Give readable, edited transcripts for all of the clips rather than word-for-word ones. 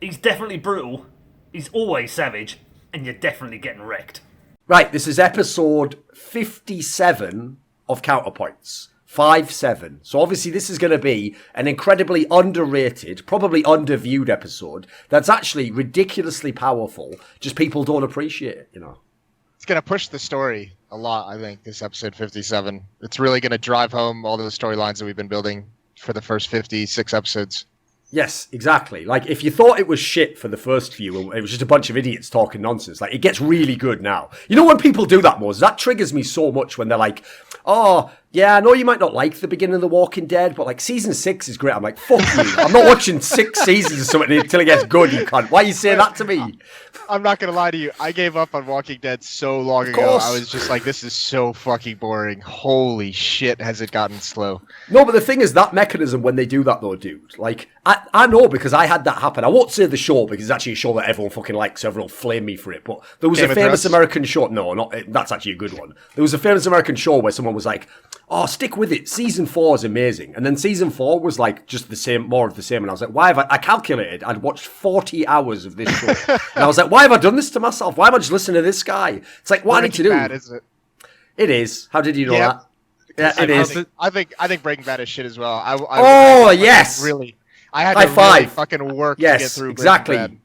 He's definitely brutal. He's always savage, and you're definitely getting wrecked. Right, this is episode 57 of Counterpoints. 5-7. So obviously this is going to be an incredibly underrated, probably underviewed episode that's actually ridiculously powerful. Just people don't appreciate it, you know. It's going to push the story a lot, I think, this episode 57. It's really going to drive home all the storylines that we've been building for the first 56 episodes. Yes, exactly. Like, if you thought it was shit for the first few, it was just a bunch of idiots talking nonsense, like, it gets really good now. You know when people do that, Moses? That triggers me so much when they're like, oh, yeah, I know you might not like the beginning of The Walking Dead, but, like, season 6 is great. I'm like, fuck you. I'm not watching 6 seasons or something until it gets good, you cunt. Why are you saying that to me? I'm not going to lie to you. I gave up on Walking Dead so long ago. I was just like, this is so fucking boring. Holy shit, has it gotten slow. No, but the thing is, that mechanism, when they do that, though, dude, like, I know because I had that happen. I won't say the show because it's actually a show that everyone fucking likes, so everyone will flame me for it. But there was a famous American show. No, not that's actually a good one. There was a famous American show where someone was like, oh, stick with it. Season 4 is amazing. And then season 4 was like just the same, more of the same. And I was like, why have I calculated, I'd watched 40 hours of this show. And I was like, why have I done this to myself? Why am I just listening to this guy? It's like, what I need to do. Bad, isn't it? It is. How did you know that? Yeah, it is. I think Breaking Bad is shit as well. Yes. I had to really fucking work to get through exactly. Breaking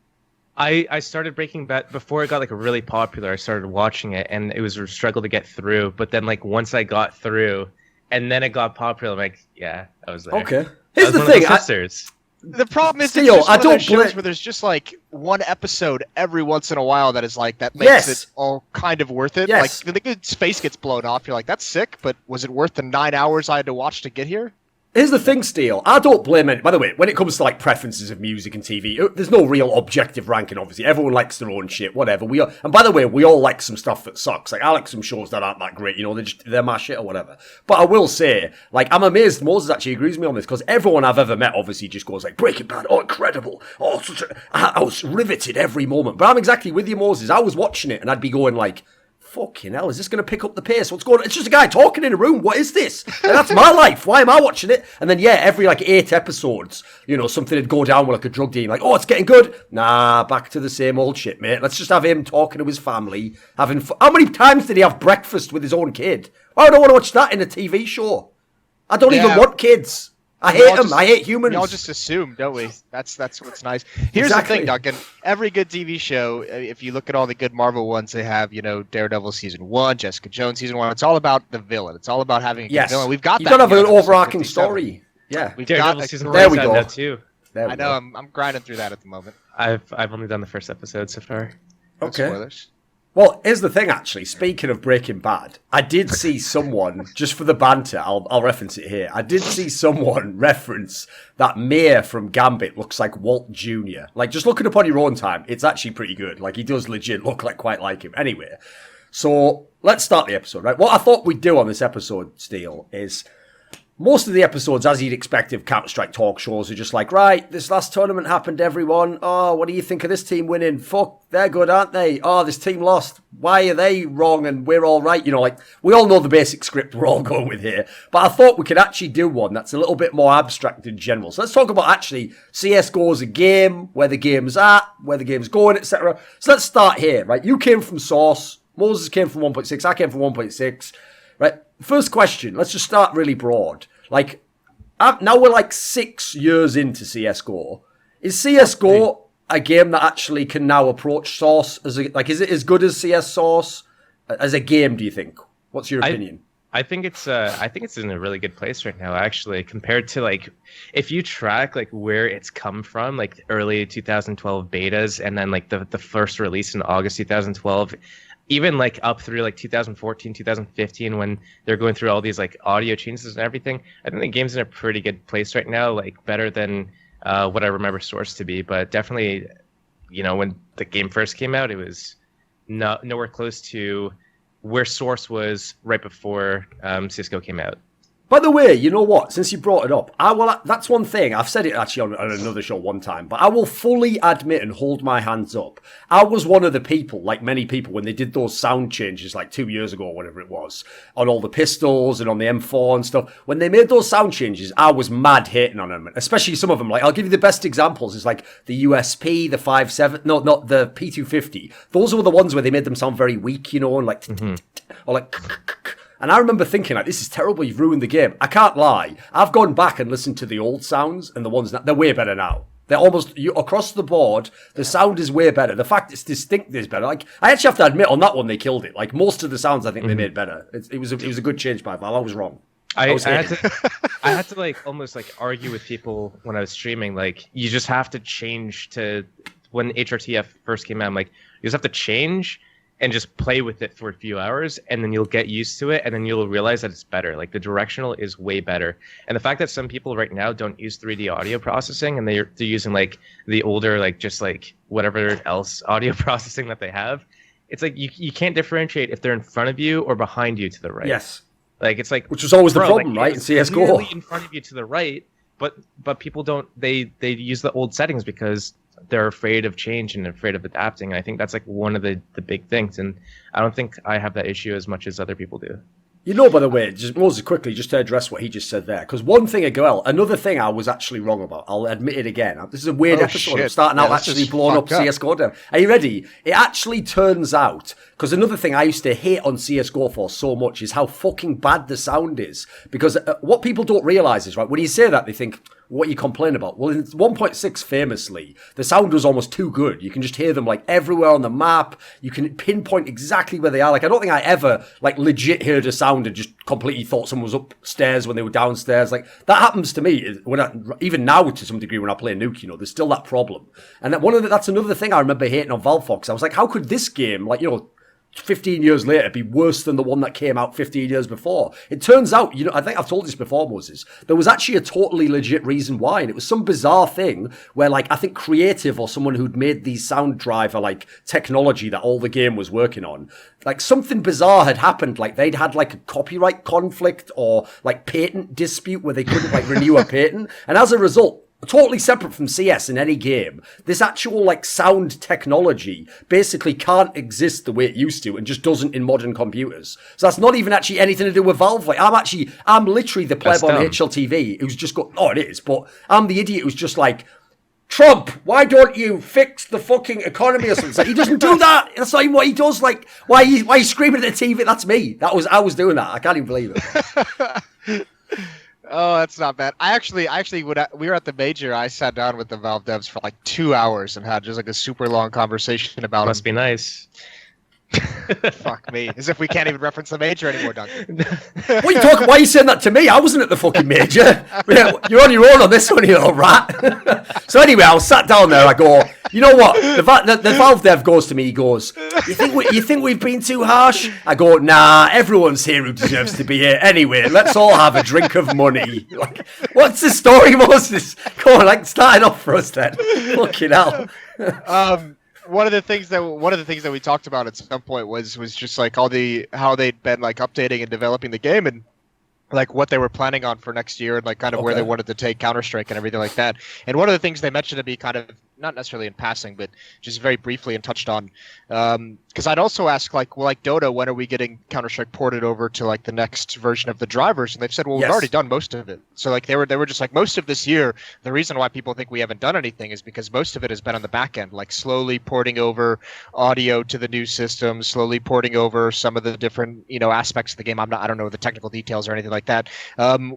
Bad. I started Breaking Bad before it got like really popular. I started watching it, and it was a struggle to get through. But then, like, once I got through, and then it got popular, I'm like, yeah, I was there. Okay. Here's the thing. The problem is, Theo, I don't shows where there's just like one episode every once in a while that is like that makes it all kind of worth it. Yes. Like the good space gets blown off. You're like, that's sick, but was it worth the 9 hours I had to watch to get here? Here's the thing, Steele. I don't blame it. By the way, when it comes to like preferences of music and TV, there's no real objective ranking, obviously. Everyone likes their own shit, whatever. And by the way, we all like some stuff that sucks. Like, I like some shows that aren't that great, you know, they're my shit or whatever. But I will say, like, I'm amazed Moses actually agrees with me on this, because everyone I've ever met obviously just goes like, Breaking Bad, oh, incredible. Oh, I was riveted every moment. But I'm exactly with you, Moses. I was watching it and I'd be going like, fucking hell, is this going to pick up the pace? What's going on? It's just a guy talking in a room. What is this? And that's my life. Why am I watching it? And then, every like 8 episodes, you know, something would go down with like a drug deal. Like, oh, it's getting good. Nah, back to the same old shit, mate. Let's just have him talking to his family. How many times did he have breakfast with his own kid? I don't want to watch that in a TV show. I don't even want kids. I hate them. I hate humans. We all just assume, don't we? That's what's nice. Here's the thing, Duncan. Every good TV show, if you look at all the good Marvel ones, they have, you know, Daredevil season 1, Jessica Jones season 1. It's all about the villain. It's all about having a good villain. We've got that. You got to have an overarching story. Yeah. We've Daredevil season 1. There we go. Too. I know. I'm grinding through that at the moment. I've only done the first episode so far. Okay. No spoilers. Well, here's the thing, actually. Speaking of Breaking Bad, I did see someone, just for the banter, I'll reference it here. I did see someone reference that Mayor from Gambit looks like Walt Jr. Like, just looking upon your own time, it's actually pretty good. Like, he does legit look like quite like him. Anyway, so let's start the episode, right? What I thought we'd do on this episode, Steele, is most of the episodes, as you'd expect of Counter-Strike talk shows, are just like, right, this last tournament happened, everyone. Oh, what do you think of this team winning? Fuck, they're good, aren't they? Oh, this team lost. Why are they wrong and we're all right? You know, like, we all know the basic script we're all going with here. But I thought we could actually do one that's a little bit more abstract in general. So let's talk about actually CSGO as a game, where the game's at, where the game's going, etc. So let's start here, right? You came from Source. Moses came from 1.6. I came from 1.6. Right? First question, let's just start really broad. Like, now we're like 6 years into CSGO. Is CSGO a game that actually can now approach Source? Is it as good as CS Source as a game, do you think? What's your opinion? I think it's in a really good place right now, actually, compared to, like, if you track like where it's come from, like early 2012 betas and then like the first release in August 2012, even like up through like 2014, 2015, when they're going through all these like audio changes and everything. I think the game's in a pretty good place right now, like better than what I remember Source to be. But definitely, you know, when the game first came out, it was nowhere close to where Source was right before CSGO came out. By the way, you know what? Since you brought it up, that's one thing. I've said it actually on another show one time, but I will fully admit and hold my hands up. I was one of the people, like many people, when they did those sound changes like 2 years ago or whatever it was, on all the pistols and on the M4 and stuff. When they made those sound changes, I was mad hating on them, especially some of them. Like, I'll give you the best examples. It's like the USP, the 5.7, no, not the P250. Those were the ones where they made them sound very weak, you know, and like, or like, and I remember thinking, like, this is terrible, you've ruined the game. I can't lie. I've gone back and listened to the old sounds, and the ones that they're way better now. They're almost, across the board, the sound is way better. The fact it's distinct is better. Like, I actually have to admit, on that one, they killed it. Like, most of the sounds, I think they made better. It was a good change by Val. I was wrong. I had to like almost like argue with people when I was streaming. Like, you just have to change to when HRTF first came out. I'm like, you just have to change and just play with it for a few hours, and then you'll get used to it, and then you'll realize that it's better. Like, the directional is way better. And the fact that some people right now don't use 3D audio processing, and they're using like the older, like just like whatever else audio processing that they have, it's like you can't differentiate if they're in front of you or behind you to the right. Yes. Like, it's like, which was always the problem, like, right? In CS:GO, clearly in front of you to the right, but people don't. They use the old settings because they're afraid of change and afraid of adapting. And I think that's like one of the big things. And I don't think I have that issue as much as other people do. You know, by the way, just Moses, quickly, just to address what he just said there, because one thing, another thing I was actually wrong about, I'll admit it again. This is a weird episode. Shit. I'm starting out actually blowing up CS:GO down. Are you ready? It actually turns out, because another thing I used to hate on CS:GO for so much is how fucking bad the sound is. Because what people don't realise is, right, when you say that, they think, what you complain about? Well, in 1.6 famously, the sound was almost too good. You can just hear them like everywhere on the map. You can pinpoint exactly where they are. Like, I don't think I ever like legit heard a sound and just completely thought someone was upstairs when they were downstairs. Like, that happens to me when even now to some degree when I play Nuke, you know, there's still that problem. And that's another thing I remember hating on Valve Fox. I was like, how could this game, like, you know, 15 years later be worse than the one that came out 15 years before? It turns out, you know, I think I've told this before, Moses, there was actually a totally legit reason why, and it was some bizarre thing where, like, I think Creative or someone who'd made the sound driver, like, technology that all the game was working on, like, something bizarre had happened. Like, they'd had, like, a copyright conflict or, like, patent dispute where they couldn't, like, renew a patent, and as a result, totally separate from CS in any game, this actual like sound technology basically can't exist the way it used to and just doesn't in modern computers. So that's not even actually anything to do with Valve. Like, I'm literally the pleb on HLTV who's just got, it is, but I'm the idiot who's just like, Trump, why don't you fix the fucking economy or something? It's like, he doesn't do that. That's not even what he does. Like, why are you screaming at the TV? That's me. I was doing that. I can't even believe it. Oh, that's not bad. I actually, when we were at the major, I sat down with the Valve devs for like 2 hours and had just like a super long conversation about it. Must be nice. Fuck me. As if we can't even reference the major anymore, Duncan. What are you talking? Why are you saying that to me? I wasn't at the fucking major. You're on your own on this one, you little rat. So anyway, I was sat down there. I go, you know what? The Valve dev goes to me. He goes, you think we've been too harsh? I go, nah. Everyone's here who deserves to be here. Anyway, let's all have a drink of money. Like, what's the story, Moses? Come on, like, starting off for us then. Fucking hell. One of the things that we talked about at some point was just like how they'd been like updating and developing the game and like what they were planning on for next year and like kind of where they wanted to take Counter-Strike and everything like that. And one of the things they mentioned to me kind of not necessarily in passing, but just very briefly and touched on, because I'd also asked like, well, like Dota, when are we getting Counter-Strike ported over to like the next version of the drivers? And they've said, well, we've already done most of it. So like they were just like, most of this year, the reason why people think we haven't done anything is because most of it has been on the back end, like slowly porting over audio to the new system, slowly porting over some of the different, you know, aspects of the game. I don't know the technical details or anything like that,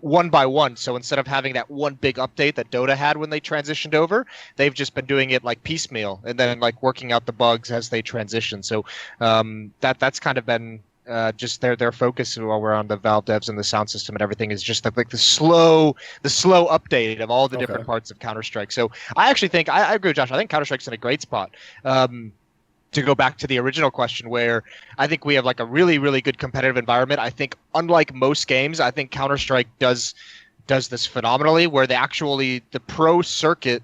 one by one. So instead of having that one big update that Dota had when they transitioned over, they've just been doing it like piecemeal and then like working out the bugs as they transition. So that's kind of been just their focus while we're on the Valve devs and the sound system and everything is just like the slow update of all the different parts of Counter-Strike. So I actually think I agree with Josh. I think Counter-Strike's in a great spot. To go back to the original question, where I think we have like a really, really good competitive environment. I think unlike most games, I think Counter-Strike does this phenomenally, where the pro circuit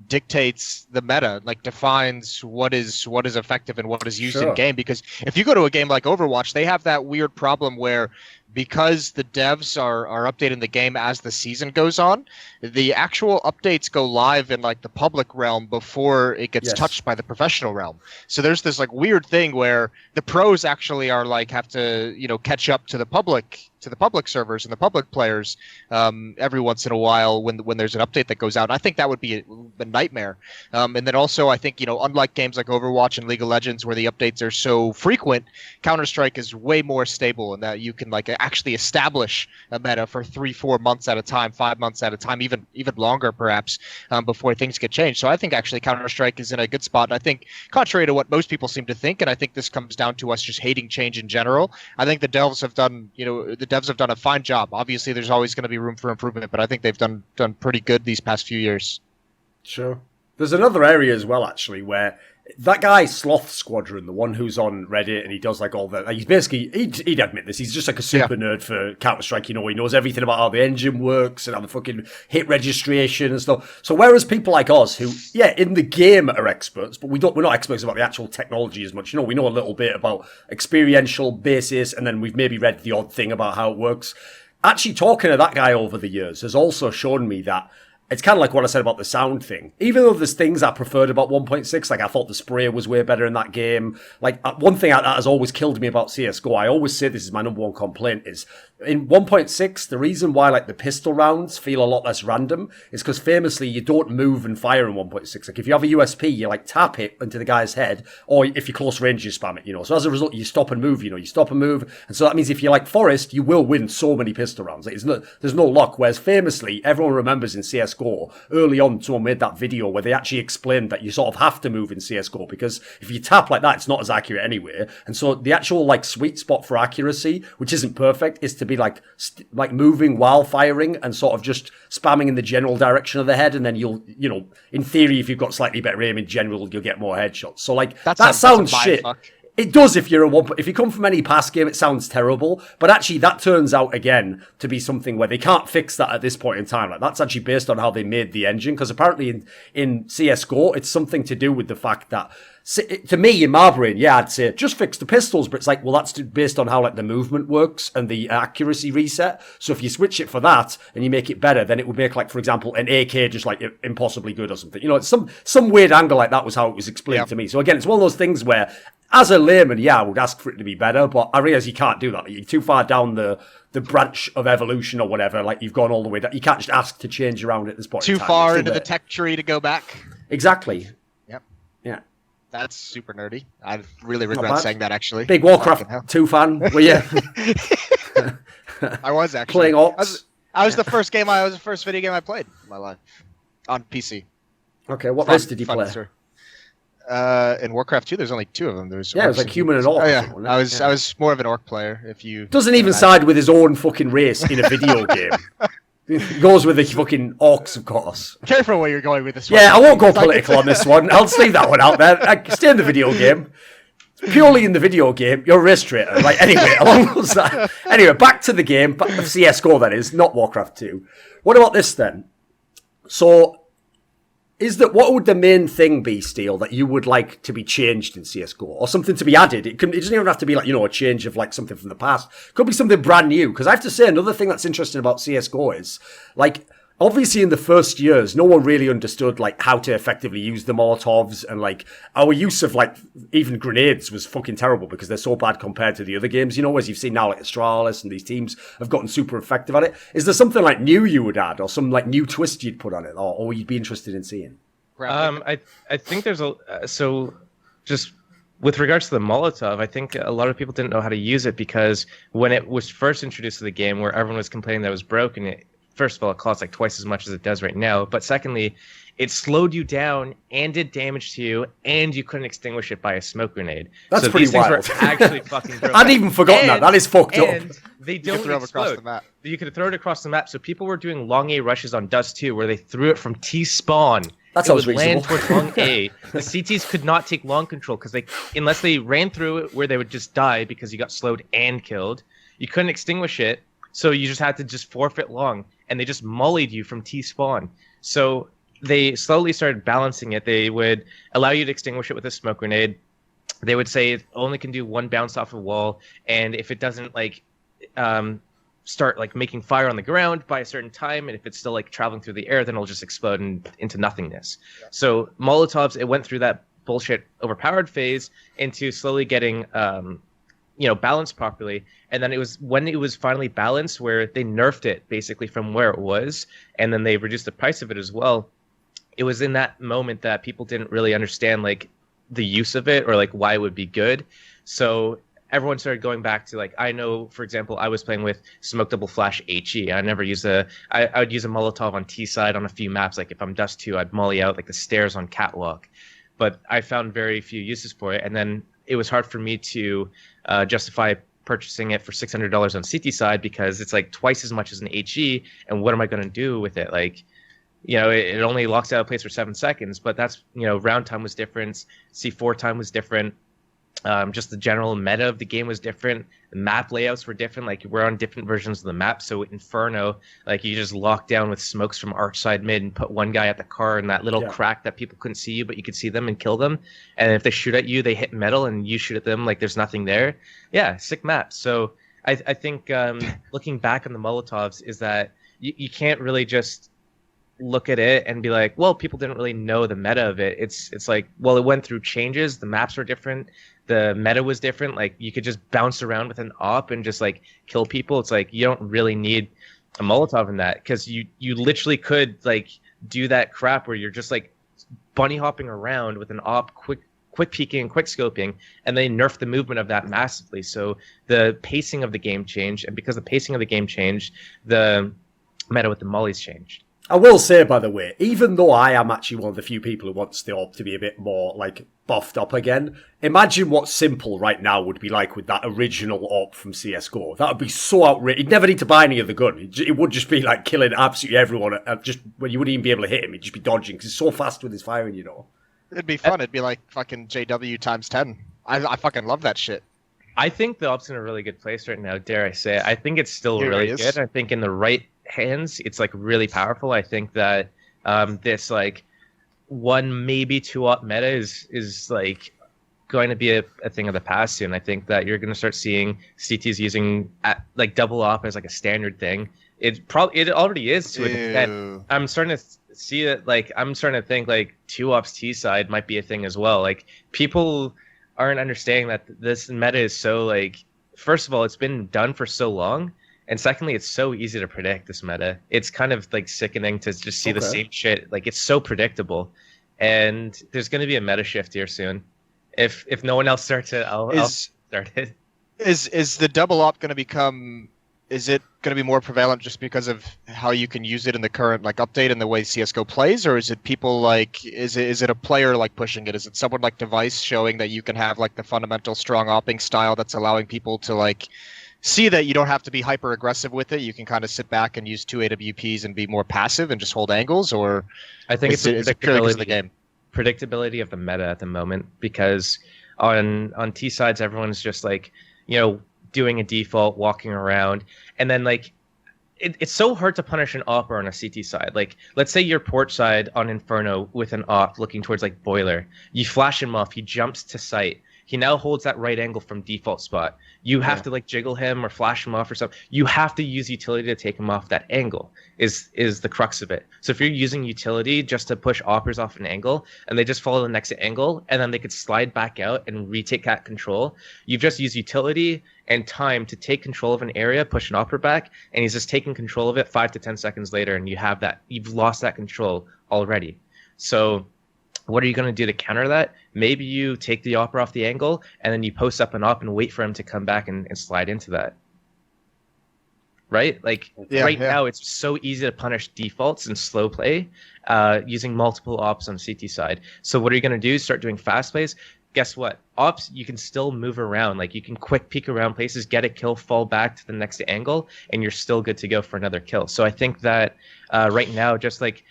dictates the meta, like defines what is effective and what is used in game. Because if you go to a game like Overwatch, they have that weird problem where because the devs are updating the game as the season goes on, the actual updates go live in like the public realm before it gets touched by the professional realm. So there's this like weird thing where the pros actually are like have to, you know, catch up to the public servers and the public players every once in a while when there's an update that goes out. And I think that would be a nightmare. And then also I think, you know, unlike games like Overwatch and League of Legends where the updates are so frequent, Counter-Strike is way more stable in that you can like actually establish a meta for 3-4 months at a time, 5 months at a time, even longer perhaps, before things get changed. So I think actually Counter-Strike is in a good spot. And I think contrary to what most people seem to think, and I think this comes down to us just hating change in general, I think the devs have done, you know, the devs have done a fine job. Obviously, there's always going to be room for improvement, but I think they've done pretty good these past few years. Sure. There's another area as well, actually, where that guy Sloth Squadron, the one who's on Reddit and he does like all the, like, he's basically, he'd admit this, he's just like a super nerd for Counter-Strike, you know, he knows everything about how the engine works and how the fucking hit registration and stuff. So whereas people like us who, in the game are experts, but we're not experts about the actual technology as much, you know, we know a little bit about experiential basis and then we've maybe read the odd thing about how it works. Actually talking to that guy over the years has also shown me that it's kind of like what I said about the sound thing. Even though there's things I preferred about 1.6, like I thought the spray was way better in that game. Like one thing that has always killed me about CSGO, I always say this is my number one complaint, is in 1.6, the reason why like the pistol rounds feel a lot less random is because famously you don't move and fire in 1.6. Like if you have a USP, you like tap it into the guy's head, or if you're close range, you spam it, you know. So as a result, you stop and move, you know, you stop and move. And so that means if you like Forest, you will win so many pistol rounds. Like, there's no luck. Whereas famously, everyone remembers in CSGO, early on, someone made that video where they actually explained that you sort of have to move in CSGO because if you tap like that, it's not as accurate anyway. And so the actual like sweet spot for accuracy, which isn't perfect, is to be like moving while firing and sort of just spamming in the general direction of the head. And then you'll, you know, in theory, if you've got slightly better aim in general, you'll get more headshots. So like that sounds shit. It does if you come from any past game, it sounds terrible. But actually, that turns out, again, to be something where they can't fix that at this point in time. Like that's actually based on how they made the engine. Because apparently in CSGO, it's something to do with the fact that, to me, in my brain, I'd say just fix the pistols. But it's like, well, that's based on how like the movement works and the accuracy reset. So if you switch it for that and you make it better, then it would make, like, for example, an AK just like impossibly good or something. You know, it's some weird angle like that was how it was explained to me. So again, it's one of those things where, as a layman, I would ask for it to be better, but I realise you can't do that. You're too far down the branch of evolution or whatever. Like, you've gone all the way down. You can't just ask to change around at this point in time. Too far into the tech tree to go back. Exactly. Yep. Yeah. That's super nerdy. I really regret saying that, actually. Big Warcraft 2 fan, were you? I was, actually. Playing Orcs? I was the first video game I played in my life. On PC. Okay, what race did you play? Sir. In Warcraft 2, there's only 2 of them. It was like human and orc. Oh, yeah. I was more of an orc player. If you doesn't even side with his own fucking race in a video game. He goes with the fucking orcs, of course. Careful where you're going with this one. Yeah, I won't go political on this one. I'll leave that one out there. Stay in the video game. Purely in the video game, you're a race traitor. Right, anyway, along those lines. Anyway, back to the game. CSGO, that is, not Warcraft 2. What about this then? So, what would the main thing be, Steel, that you would like to be changed in CSGO? Or something to be added? It doesn't even have to be like, you know, a change of like something from the past. It could be something brand new. Because I have to say, another thing that's interesting about CSGO is, like, obviously in the first years, no one really understood like how to effectively use the Molotovs, and like our use of like even grenades was fucking terrible because they're so bad compared to the other games, you know, as you've seen now, like Astralis and these teams have gotten super effective at it. Is there something like new you would add, or some like new twist you'd put on it, or you'd be interested in seeing? I think there's so just with regards to the Molotov, I think a lot of people didn't know how to use it because when it was first introduced to the game, where everyone was complaining that it was broken, first of all, it costs like twice as much as it does right now. But secondly, it slowed you down and did damage to you, and you couldn't extinguish it by a smoke grenade. That's pretty wild. These things were actually fucking broken. I'd even forgotten that. That is fucked up. And they don't throw explode. Across the map. You could throw it across the map. So people were doing long A rushes on Dust 2, where they threw it from T spawn. That sounds reasonable. Land towards long A. The CTs could not take long control because unless they ran through it, where they would just die because you got slowed and killed. You couldn't extinguish it, so you just had to just forfeit long. And they just mullied you from T-spawn. So they slowly started balancing it. They would allow you to extinguish it with a smoke grenade. They would say it only can do one bounce off a wall, and if it doesn't, like, start like making fire on the ground by a certain time, and if it's still like traveling through the air, then it'll just explode into nothingness. Yeah. So Molotovs, it went through that bullshit overpowered phase into slowly getting balanced properly, and then it was when it was finally balanced where they nerfed it basically from where it was, and then they reduced the price of it as well. It was in that moment that people didn't really understand like the use of it or like why it would be good. So everyone started going back to like, I know, for example, I was playing with Smoke Double Flash HE. I never use I would use a Molotov on T side on a few maps. Like if I'm Dust 2, I'd molly out like the stairs on Catwalk. But I found very few uses for it. And then it was hard for me to justify purchasing it for $600 on CT side because it's like twice as much as an HE. And what am I going to do with it? Like, it only locks out of place for 7 seconds, but that's, round time was different. C4 time was different. Just the general meta of the game was different. The map layouts were different. Like we're on different versions of the map. So Inferno, like you just lock down with smokes from arch side mid and put one guy at the car in that little crack that people couldn't see you, but you could see them and kill them. And if they shoot at you, they hit metal and you shoot at them like there's nothing there. Yeah, sick map. So I think looking back on the Molotovs is that you can't really just look at it and be like, well, people didn't really know the meta of it. It's like, well, it went through changes. The maps were different. The meta was different. Like you could just bounce around with an op and just like kill people. It's like you don't really need a Molotov in that because you literally could like do that crap where you're just like bunny hopping around with an op, quick peeking and quick scoping, and they nerfed the movement of that massively. So the pacing of the game changed, and because the pacing of the game changed, the meta with the mollies changed. I will say, by the way, even though I am actually one of the few people who wants the AWP to be a bit more, like, buffed up again, imagine what Simple right now would be like with that original AWP from CSGO. That would be so outrageous. You'd never need to buy any of the gun. It would just be, like, killing absolutely everyone. Just when you wouldn't even be able to hit him, he'd just be dodging, because he's so fast with his firing, It'd be fun. It'd be like fucking JW times 10. I fucking love that shit. I think the AWP's in a really good place right now, dare I say it. I think it's still really good. I think in the right hands, it's like really powerful. I think that this like 1 maybe 2 AWP meta is like going to be a thing of the past soon. I think that you're going to start seeing CTs using like double AWP as like a standard thing. It already is to an extent. I'm starting to see it. Like I'm starting to think like 2 AWPs T side might be a thing as well. Like people aren't understanding that this meta is so like. First of all, it's been done for so long. And secondly, it's so easy to predict this meta. It's kind of like sickening to just see the same shit. Like it's so predictable, and there's going to be a meta shift here soon. If no one else starts it, I'll start it. Is the double op going to become? Is it going to be more prevalent just because of how you can use it in the current like update and the way CS:GO plays, or is it people like? Is it a player like pushing it? Is it someone like Device showing that you can have like the fundamental strong opping style that's allowing people to like? See that you don't have to be hyper aggressive with it. You can kind of sit back and use 2 AWPs and be more passive and just hold angles. Or I think it's purely because of the game. Predictability of the meta at the moment, because on T sides everyone's just like doing a default, walking around, and then like it's so hard to punish an AWP on a CT side. Like let's say you're port side on Inferno with an AWP looking towards like Boiler. You flash him off. He jumps to sight. He now holds that right angle from default spot. You have to like jiggle him or flash him off or something. You have to use utility to take him off that angle is the crux of it. So if you're using utility just to push oppers off an angle and they just follow the next angle and then they could slide back out and retake that control, you've just used utility and time to take control of an area, push an opper back, and he's just taking control of it 5 to 10 seconds later, and you've lost that control already. So what are you going to do to counter that? Maybe you take the opper off the angle and then you post up an op and wait for him to come back and slide into that. Right? Like now it's so easy to punish defaults and slow play using multiple ops on CT side. So what are you going to do? Start doing fast plays? Guess what? Ops, you can still move around. Like you can quick peek around places, get a kill, fall back to the next angle, and you're still good to go for another kill. So I think that right now, just like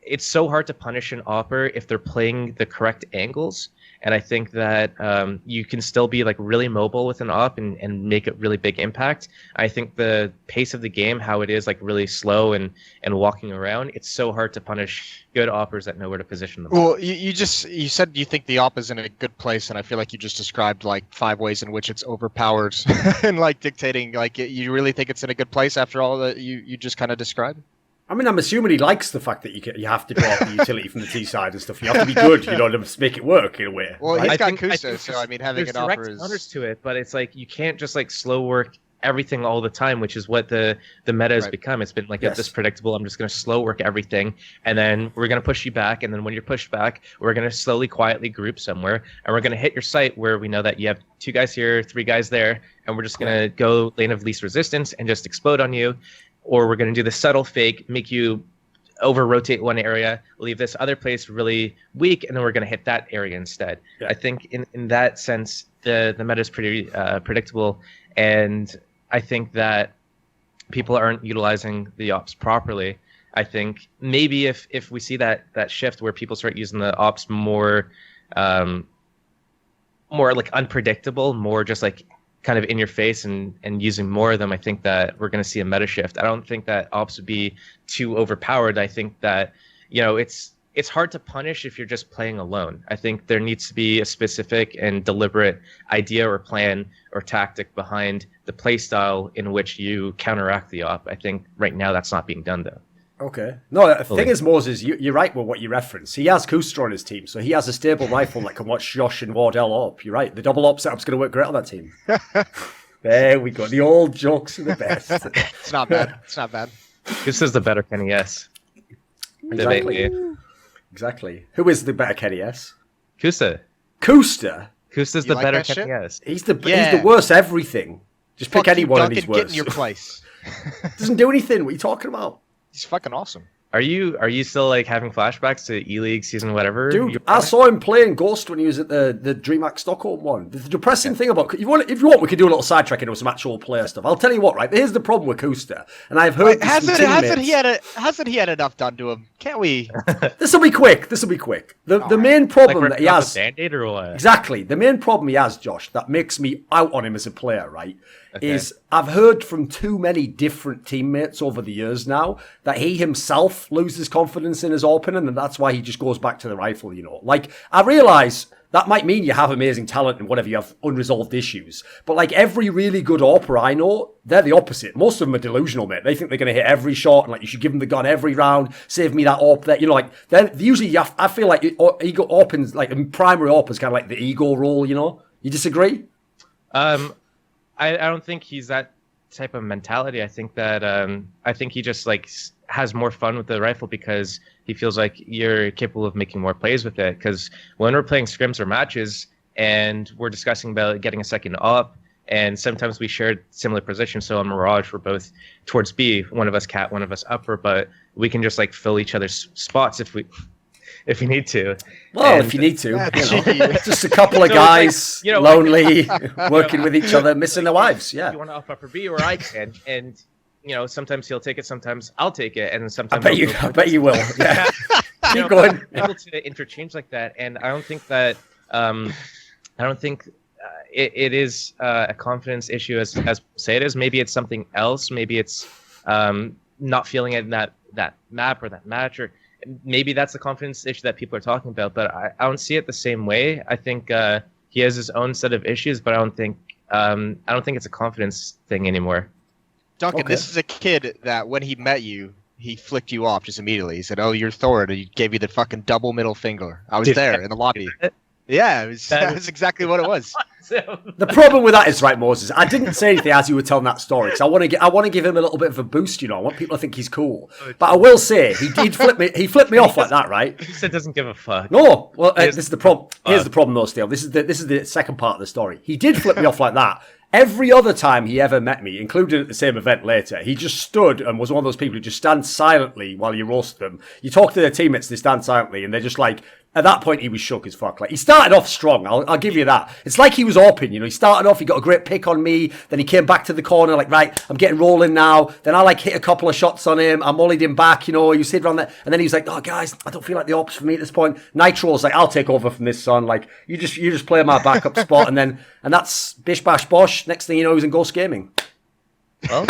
it's so hard to punish an opper if they're playing the correct angles. And I think that you can still be like really mobile with an op and make a really big impact. I think the pace of the game, how it is like really slow and walking around, it's so hard to punish good oppers that know where to position them. Well, you said you think the op is in a good place, and I feel like you just described like 5 ways in which it's overpowered and like dictating. Like, you really think it's in a good place after all that you just kind of described? I mean, I'm assuming he likes the fact that you have to drop the utility from the T side and stuff. You have to be good, to make it work in a way. Well, right? he's got Kusto, so I mean, having an offer is counters to it, but it's like you can't just like slow work everything all the time, which is what the meta has become. It's been like this predictable. I'm just going to slow work everything, and then we're going to push you back, and then when you're pushed back, we're going to slowly, quietly group somewhere, and we're going to hit your site where we know that you have 2 guys here, 3 guys there, and we're just going to go lane of least resistance and just explode on you, or we're going to do the subtle fake, make you over-rotate one area, leave this other place really weak, and then we're going to hit that area instead. Yeah. I think in that sense, the meta is pretty predictable, and I think that people aren't utilizing the ops properly. I think maybe if we see that shift where people start using the ops more like unpredictable, more just like kind of in your face and using more of them, I think that we're going to see a meta shift. I don't think that ops would be too overpowered. I think that, it's hard to punish if you're just playing alone. I think there needs to be a specific and deliberate idea or plan or tactic behind the play style in which you counteract the op. I think right now that's not being done, though. Okay. No, the thing is, Moses, you're right with what you reference. He has Kustra on his team, so he has a stable rifle that can watch Josh and Wardell up. You're right. The double op setup's going to work great on that team. There we go. The old jokes are the best. It's not bad. It's not bad. This is the better Kenny S. Exactly. Who is the better Kenny S? Kusta. Kusta's the better Kenny S. He's the worst everything. Just pick any one and he's worse. Get in your place. Doesn't do anything. What are you talking about? He's fucking awesome. Are you still like having flashbacks to E-League season whatever? Dude, I saw him playing Ghost when he was at the DreamHack Stockholm one. The depressing thing about if you want, we could do a little sidetrack into some actual player stuff. I'll tell you what, right? Here's the problem with Kusta, and I've heard hasn't he had enough done to him? Can't we? This will be quick. The main problem that he has. Band-Aid or what? Exactly. The main problem he has, Josh, that makes me out on him as a player, right? Is I've heard from too many different teammates over the years now that he himself loses confidence in his opening, and that's why he just goes back to the rifle, Like, I realise that might mean you have amazing talent and whatever, you have unresolved issues. But like every really good AWPer I know, they're the opposite. Most of them are delusional, mate. They think they're going to hit every shot and like you should give them the gun every round, save me that AWP. That, they're usually, I feel like ego AWPing's like primary AWP is kind of like the ego role, You disagree? I don't think he's that type of mentality. I think that I think he just like has more fun with the rifle because he feels like you're capable of making more plays with it. Because when we're playing scrims or matches and we're discussing about getting a second op, and sometimes we shared similar positions. So on Mirage, we're both towards B, one of us cat, one of us upper, but we can just like fill each other's spots if we need to. Well, if you need to. Just a couple of guys, lonely, working with each other, missing their wives. Yeah. You want to up upper B or I can. And, sometimes he'll take it, sometimes I'll take it. And sometimes I bet you will. Yeah. Keep going. Able to interchange like that. And I don't think that, it is a confidence issue as say it is. Maybe it's something else. Maybe it's not feeling it in that map or that match, or maybe that's the confidence issue that people are talking about, but I don't see it the same way. I think he has his own set of issues, but I don't think it's a confidence thing anymore. Duncan, This is a kid that when he met you, he flicked you off just immediately. He said, "Oh, you're Thorin," and he gave you the fucking double middle finger. I was there in the lobby. Yeah, that's exactly what it was. The problem with that is, right, Moses, I didn't say anything as you were telling that story because I want to give him a little bit of a boost, I want people to think he's cool. But I will say he did flip me off like that, right? He said doesn't give a fuck. No, well, this is the problem. Here's the problem though, Steele. This is the second part of the story. He did flip me off like that. Every other time he ever met me, including at the same event later, he just stood and was one of those people who just stand silently while you roast them. You talk to their teammates, they stand silently, and they're just like, at that point, he was shook as fuck. Like, he started off strong, I'll give you that. It's like he was open, He started off, he got a great pick on me, then he came back to the corner, like, right, I'm getting rolling now. Then I, hit a couple of shots on him, I mollied him back, he was sitting around there. And then he was like, oh, guys, I don't feel like the ops for me at this point. Nitro's like, I'll take over from this, son. Like, you just play my backup spot, and that's bish, bash, bosh. Next thing you know, he's in Ghost Gaming. Well...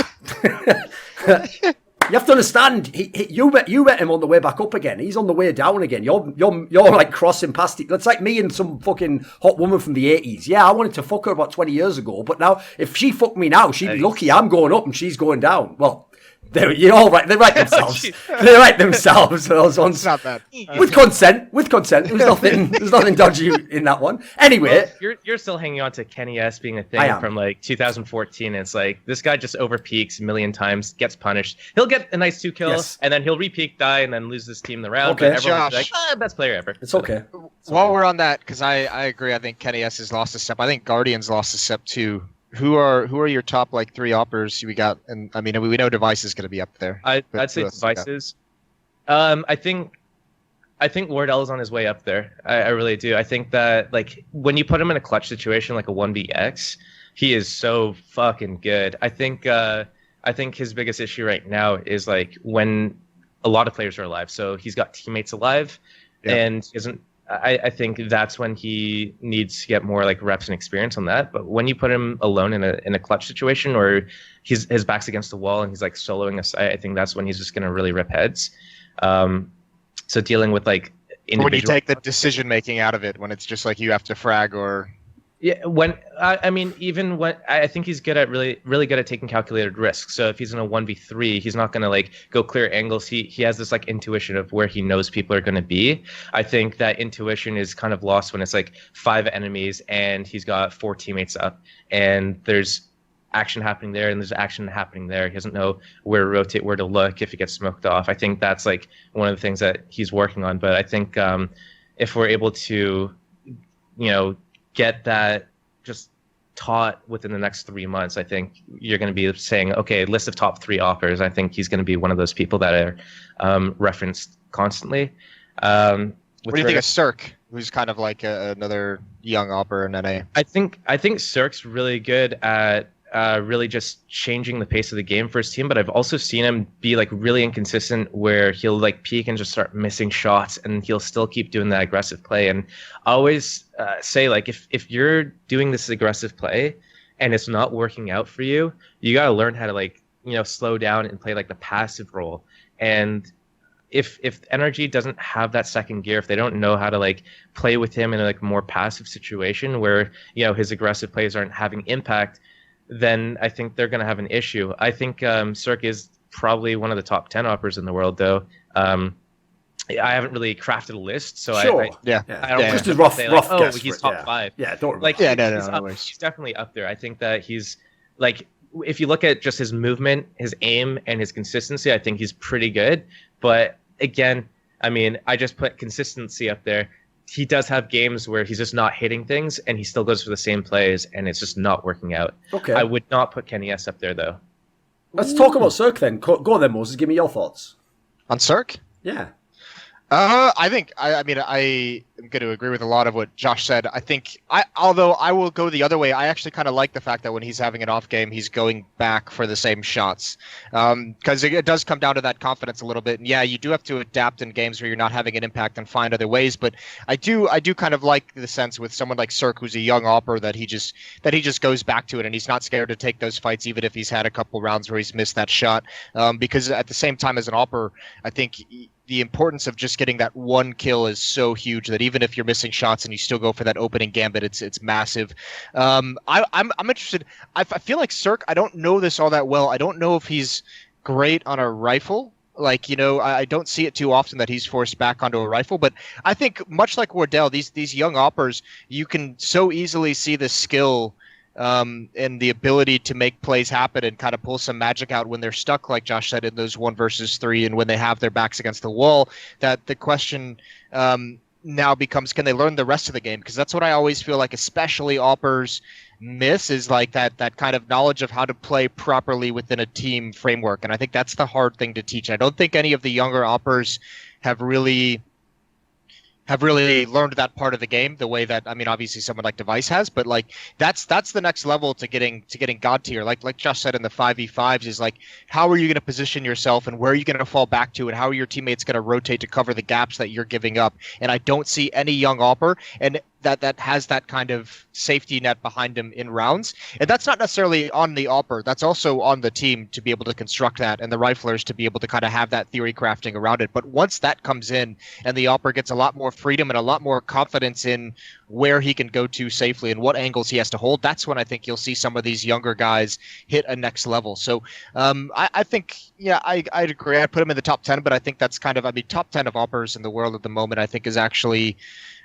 You have to understand. You met him on the way back up again. He's on the way down again. You're like crossing past it. That's like me and some fucking hot woman from the 80s. Yeah, I wanted to fuck her about 20 years ago, but now if she fucked me now, she'd be lucky. I'm going up and she's going down. Well. You're all right. They write themselves. They write themselves. Those ones. It's not bad. With consent. There's nothing dodgy in that one. Anyway, well, you're still hanging on to Kenny S being a thing from like 2014. And it's like this guy just over peaks a million times, gets punished. He'll get a nice 2 kills, and then he'll repeak, die, and then lose this team the round. Okay, but everyone's like, best player ever. It's okay. While we're on that, because I agree. I think Kenny S has lost a step. I think Guardian's lost a step too. Who are your top like 3 oppers we got? And I mean, we know Device is going to be up there. I'd say Devices. I think Wardell is on his way up there. I really do. I think that like when you put him in a clutch situation like a 1vX, he is so fucking good. I think his biggest issue right now is like when a lot of players are alive. So he's got teammates alive, and isn't. I think that's when he needs to get more like reps and experience on that. But when you put him alone in a clutch situation, or his back's against the wall and he's like soloing a site, I think that's when he's just gonna really rip heads. So dealing with like individual. When you take the decision making out of it, when it's just like you have to frag or. Yeah, when even when I think he's good at really good at taking calculated risks. So if he's in a 1v3, he's not gonna like go clear angles. He has this like intuition of where he knows people are gonna be. I think that intuition is kind of lost when it's like 5 enemies and he's got 4 teammates up, and there's action happening there and there's action happening there. He doesn't know where to rotate, where to look if he gets smoked off. I think that's like one of the things that he's working on. But I think if we're able to, get that just taught within the next 3 months, I think you're going to be saying, okay, list of top 3 offers. I think he's going to be one of those people that are referenced constantly. What do you think of Cirque, who's kind of like another young opper in NA? I think Cirque's really good at really just changing the pace of the game for his team, but I've also seen him be like really inconsistent where he'll like peak and just start missing shots, and he'll still keep doing that aggressive play. And I always say like if you're doing this aggressive play and it's not working out for you, you got to learn how to like slow down and play like the passive role. And if NRG doesn't have that second gear, if they don't know how to like play with him in a like more passive situation where his aggressive plays aren't having impact, then I think they're going to have an issue. I think Cirque is probably one of the top 10 oppers in the world, though. I haven't really crafted a list, so sure. I don't just a rough guess. He's top 5. Yeah, don't like he's definitely up there. I think that he's like, if you look at just his movement, his aim, and his consistency, I think he's pretty good. But again, I mean, I just put consistency up there. He does have games where he's just not hitting things and he still goes for the same plays and it's just not working out. Okay. I would not put Kenny S up there, though. Let's talk about Cirque then. Go on then, Moses. Give me your thoughts. On Cirque? Yeah. I think I am going to agree with a lot of what Josh said. I think although I will go the other way, I actually kind of like the fact that when he's having an off game, he's going back for the same shots. Because it does come down to that confidence a little bit. And yeah, you do have to adapt in games where you're not having an impact and find other ways. But I do kind of like the sense with someone like Cirque, who's a young opper, that he just goes back to it and he's not scared to take those fights, even if he's had a couple rounds where he's missed that shot. Because at the same time as an opper, I think the importance of just getting that one kill is so huge that even if you're missing shots and you still go for that opening gambit, it's massive. I'm interested. I feel like Cirque, I don't know this all that well. I don't know if he's great on a rifle. Like, I don't see it too often that he's forced back onto a rifle. But I think much like Wardell, these young oppers, you can so easily see the skill and the ability to make plays happen and kind of pull some magic out when they're stuck, like Josh said, in those 1 versus 3 and when they have their backs against the wall. That the question now becomes, can they learn the rest of the game? Because that's what I always feel like, especially oppers miss, is like that kind of knowledge of how to play properly within a team framework. And I think that's the hard thing to teach. I don't think any of the younger oppers have really learned that part of the game the way that, obviously someone like Device has, but like that's the next level to getting God tier. Like Josh said in the 5v5s, is like, how are you going to position yourself and where are you going to fall back to, and how are your teammates going to rotate to cover the gaps that you're giving up? And I don't see any young opper, and that has that kind of safety net behind him in rounds. And that's not necessarily on the AWPer. That's also on the team to be able to construct that, and the riflers to be able to kind of have that theory crafting around it. But once that comes in and the AWPer gets a lot more freedom and a lot more confidence in where he can go to safely and what angles he has to hold, that's when I think you'll see some of these younger guys hit a next level. So I think, I'd agree. I'd put him in the top 10, but I think that's kind of, top 10 of AWPers in the world at the moment, I think is actually,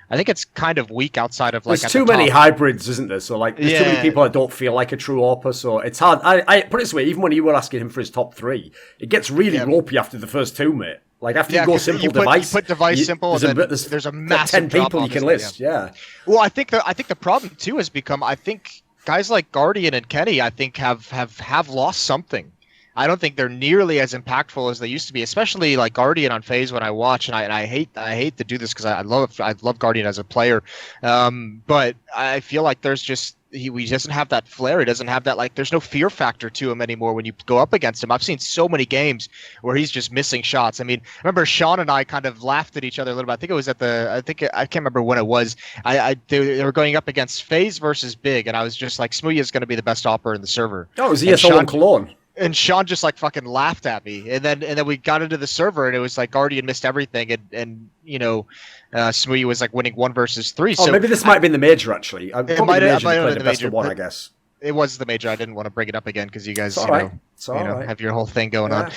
I think it's kind of weak outside of like. There's too many hybrids, isn't there? So like, there's too many people that don't feel like a true AWPer. So it's hard. I put it this way: even when you were asking him for his top 3, it gets really ropey after the first 2, mate. Like after you go simple device, you put device simple, and there's a massive 10 people you can list. Yeah. Well, I think the problem too has become. I think guys like Guardian and Kenny, I think have lost something. I don't think they're nearly as impactful as they used to be, especially like Guardian on FaZe when I watch, and I hate to do this because I love Guardian as a player, but I feel like there's just he doesn't have that flair. He doesn't have that, like, there's no fear factor to him anymore when you go up against him. I've seen so many games where he's just missing shots. I mean, I remember Sean and I kind of laughed at each other a little bit. I think it was I can't remember when it was. They were going up against FaZe versus Big, and I was just like, Smooya is going to be the best AWPer in the server. Oh, it was ESO and Cologne. And Sean just like fucking laughed at me, and then we got into the server, and it was like Guardian missed everything, and Smooya was like winning 1 versus 3. Oh, so maybe this might have been the major actually. It might have been the major one, I guess. It was the major. I didn't want to bring it up again because you guys, have your whole thing going on.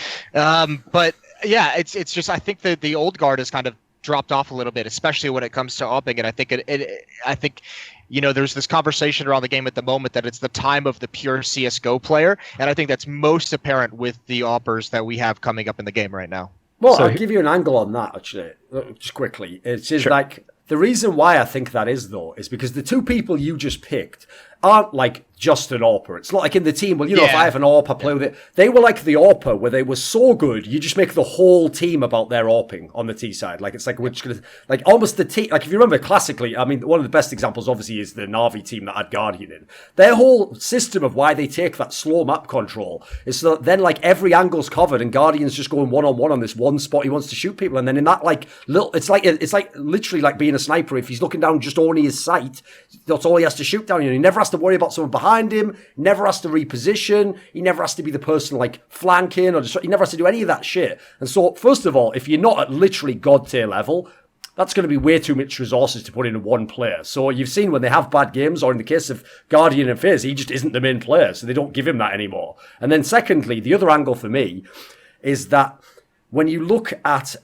But yeah, it's just I think that the old guard has kind of dropped off a little bit, especially when it comes to AWPing, and I think. There's this conversation around the game at the moment that it's the time of the pure CSGO player, and I think that's most apparent with the AWPers that we have coming up in the game right now. Well, I'll give you an angle on that, actually, just quickly. It's just like, the reason why I think that is, though, is because the 2 people you just picked aren't like just an AWPer. It's not like in the team, well, if I have an AWPer, play with it. They were like the AWPer where they were so good, you just make the whole team about their AWPing on the T side. Like, it's like, we're just going to, like, almost the team, like, if you remember classically, I mean, one of the best examples, obviously, is the Na'Vi team that had Guardian in. Their whole system of why they take that slow map control is so that then, like, every angle's covered and Guardian's just going one-on-one on this one spot he wants to shoot people. And then in that, like, little, it's like literally like being a sniper. If he's looking down just only his sight, that's all he has to shoot down. He never has to worry about someone behind him, never has to reposition, he never has to be the person like flanking, or he never has to do any of that shit. And so, first of all, if you're not at literally god tier level, that's going to be way too much resources to put into one player. So you've seen when they have bad games, or in the case of Guardian and FaZe, he just isn't the main player, so they don't give him that anymore. And then secondly, the other angle for me is that when you look at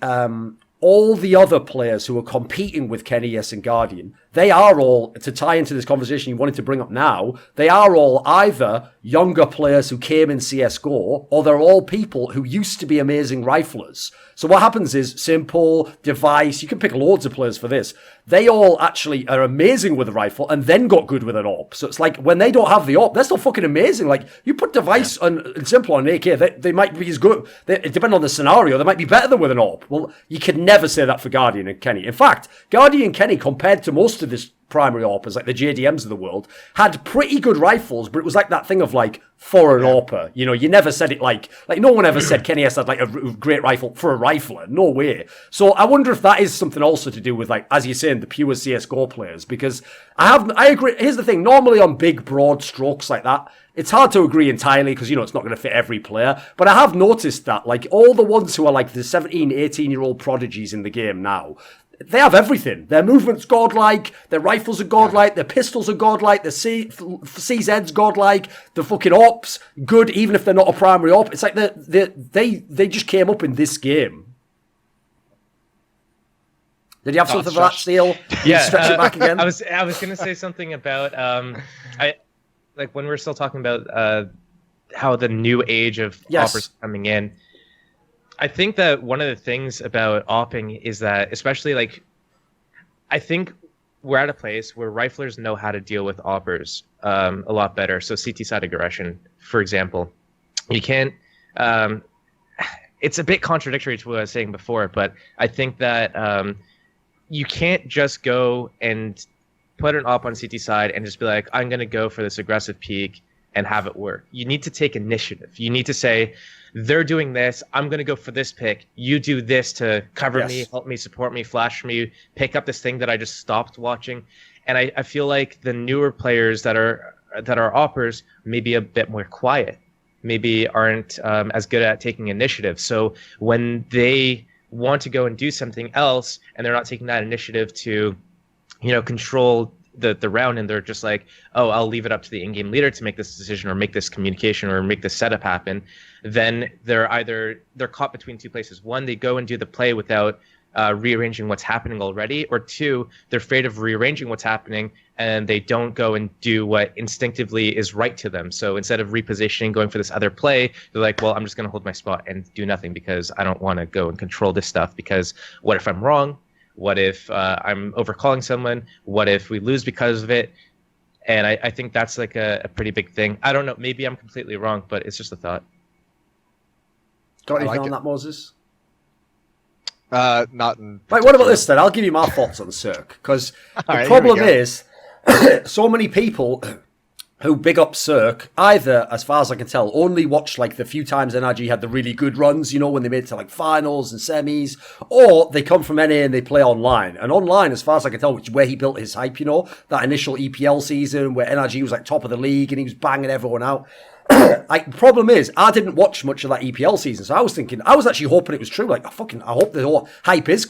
all the other players who are competing with Kenny S and Guardian, they are all, to tie into this conversation you wanted to bring up now, they are all either younger players who came in CSGO, or they're all people who used to be amazing riflers. So what happens is, Simple, Device, you can pick loads of players for this, they all actually are amazing with a rifle and then got good with an AWP. So it's like, when they don't have the AWP, they're still fucking amazing. Like, you put Device and Simple on an AK, they might be as good, depending on the scenario, they might be better than with an AWP. Well, you could never say that for Guardian and Kenny. In fact, Guardian and Kenny, compared to most of this primary AWPers, like the JDMs of the world, had pretty good rifles, but it was like that thing of like, for an AWPer. You never said it like no one ever said Kenny S had like a great rifle for a rifler. No way. So I wonder if that is something also to do with, like, as you're saying, the pure CSGO players, because I agree. Here's the thing, normally on big broad strokes like that, it's hard to agree entirely because, it's not going to fit every player. But I have noticed that, like, all the ones who are like the 17, 18-year-old prodigies in the game now, they have everything. Their movement's godlike, their rifles are godlike, their pistols are godlike, their CZ's godlike, the fucking AWPs good, even if they're not a primary AWP. It's like they just came up in this game. Did you have something for that, Steele? Yeah, stretch it back again. I was going to say something about when we're still talking about how the new age of AWPers coming in. I think that one of the things about AWPing is that, especially I think we're at a place where riflers know how to deal with AWPers a lot better. So CT side aggression, for example, you can't. It's a bit contradictory to what I was saying before, but I think that you can't just go and put an AWP on CT side and just be like, I'm going to go for this aggressive peak and have it work. You need to take initiative. You need to say, they're doing this, I'm going to go for this pick. You do this to cover me, help me, support me, flash me, pick up this thing that I just stopped watching. And I feel like the newer players that are oppers maybe a bit more quiet, maybe aren't as good at taking initiative. So when they want to go and do something else and they're not taking that initiative to, control the round, and they're just like, oh, I'll leave it up to the in-game leader to make this decision or make this communication or make this setup happen, then they're caught between two places. One, they go and do the play without rearranging what's happening already, or two, they're afraid of rearranging what's happening and they don't go and do what instinctively is right to them. So instead of repositioning, going for this other play, they're like, well, I'm just going to hold my spot and do nothing because I don't want to go and control this stuff, because what if I'm wrong? What if I'm overcalling someone? What if we lose because of it? And I think that's like a pretty big thing. I don't know. Maybe I'm completely wrong, but it's just a thought. Got anything on that, Moses? Not in Right, what about this then? I'll give you my thoughts on Cirque, because the problem is so many people who big up Cirque either, as far as I can tell, only watched like the few times NRG had the really good runs, when they made it to like finals and semis, or they come from NA and they play online. And online, as far as I can tell, which is where he built his hype, that initial EPL season where NRG was like top of the league and he was banging everyone out. The problem is, I didn't watch much of that EPL season, so I was actually hoping it was true. Like, I hope the whole hype is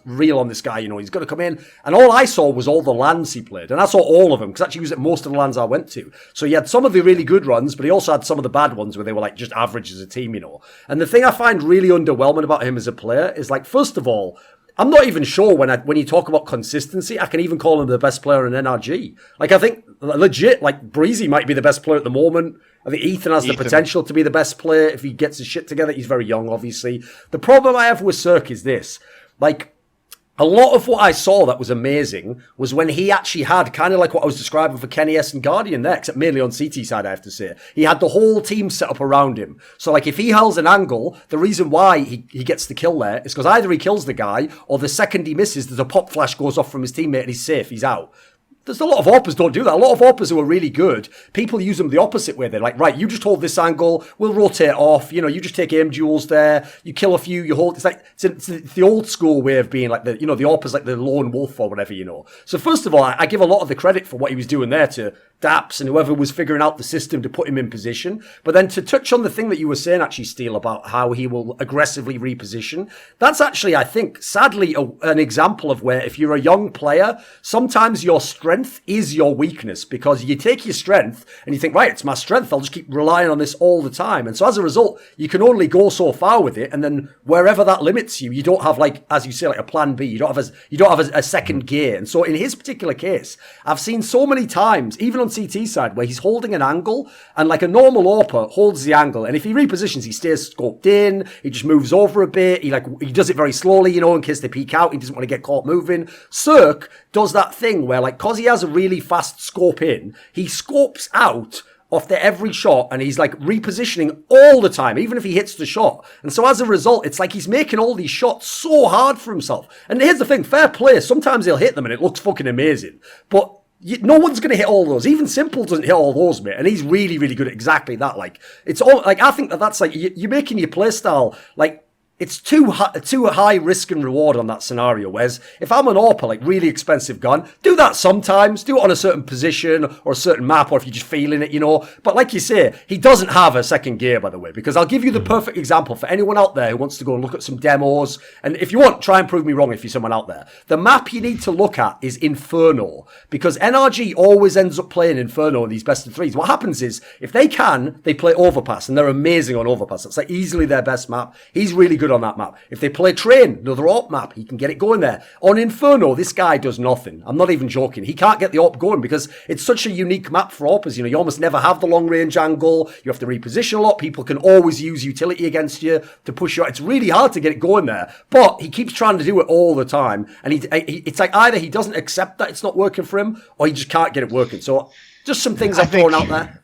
real on this guy. He's going to come in, and all I saw was all the lands he played, and I saw all of them because actually he was at most of the lands I went to. So he had some of the really good runs, but he also had some of the bad ones where they were like just average as a team. And the thing I find really underwhelming about him as a player is, like, first of all, I'm not even sure when you talk about consistency, I can even call him the best player in NRG. Like, I think legit, like, Breezy might be the best player at the moment. I think Ethan has the potential to be the best player if he gets his shit together. He's very young, obviously. The problem I have with Cirque is this. Like, a lot of what I saw that was amazing was when he actually had kind of like what I was describing for Kenny S and Guardian there, except mainly on CT side, I have to say. He had the whole team set up around him. So, like, if he holds an angle, the reason why he gets the kill there is because either he kills the guy, or the second he misses, there's a pop flash goes off from his teammate and he's safe, he's out. There's a lot of AWPers don't do that. A lot of AWPers who are really good, people use them the opposite way. They're like, right, you just hold this angle, we'll rotate off, you just take aim duels there, you kill a few, you hold. It's like, it's the old school way of being like the AWPers, like the lone wolf or whatever, So first of all, I give a lot of the credit for what he was doing there to Daps and whoever was figuring out the system to put him in position. But then to touch on the thing that you were saying, actually, Steele, about how he will aggressively reposition, that's actually, I think, sadly, an example of where if you're a young player, sometimes your strength is your weakness, because you take your strength and you think, right, it's my strength, I'll just keep relying on this all the time. And so as a result, you can only go so far with it. And then wherever that limits you, you don't have, like, as you say, like a plan B. You don't have a second gear. And so in his particular case, I've seen so many times, even on CT side, where he's holding an angle, and like a normal AWPer holds the angle, and if he repositions, he stays scoped in, he just moves over a bit, he does it very slowly, in case they peek out, he doesn't want to get caught moving. Cirque does that thing where, like, cause he has a really fast scope in, he scopes out after every shot, and he's like repositioning all the time, even if he hits the shot. And so as a result, it's like he's making all these shots so hard for himself. And here's the thing, fair play, sometimes he'll hit them and it looks fucking amazing, but no one's going to hit all those. Even Simple doesn't hit all those, mate. And he's really, really good at exactly that. Like, it's all, like, I think that's like, you're making your playstyle, like, it's too high risk and reward on that scenario. Whereas if I'm an AWPer, like really expensive gun, do that sometimes. Do it on a certain position or a certain map, or if you're just feeling it, But like you say, he doesn't have a second gear, by the way, because I'll give you the perfect example for anyone out there who wants to go and look at some demos. And if you want, try and prove me wrong if you're someone out there. The map you need to look at is Inferno, because NRG always ends up playing Inferno in these best of threes. What happens is, if they can, they play Overpass, and they're amazing on Overpass. It's like easily their best map. He's really good on that map. If they play Train, another AWP map, he can get it going there. On Inferno, this guy does nothing. I'm not even joking. He can't get the AWP going because it's such a unique map for AWPers. You almost never have the long range angle. You have to reposition a lot. People can always use utility against you to push you out. It's really hard to get it going there. But he keeps trying to do it all the time. And it's like either he doesn't accept that it's not working for him, or he just can't get it working. So just some things I've thrown out there.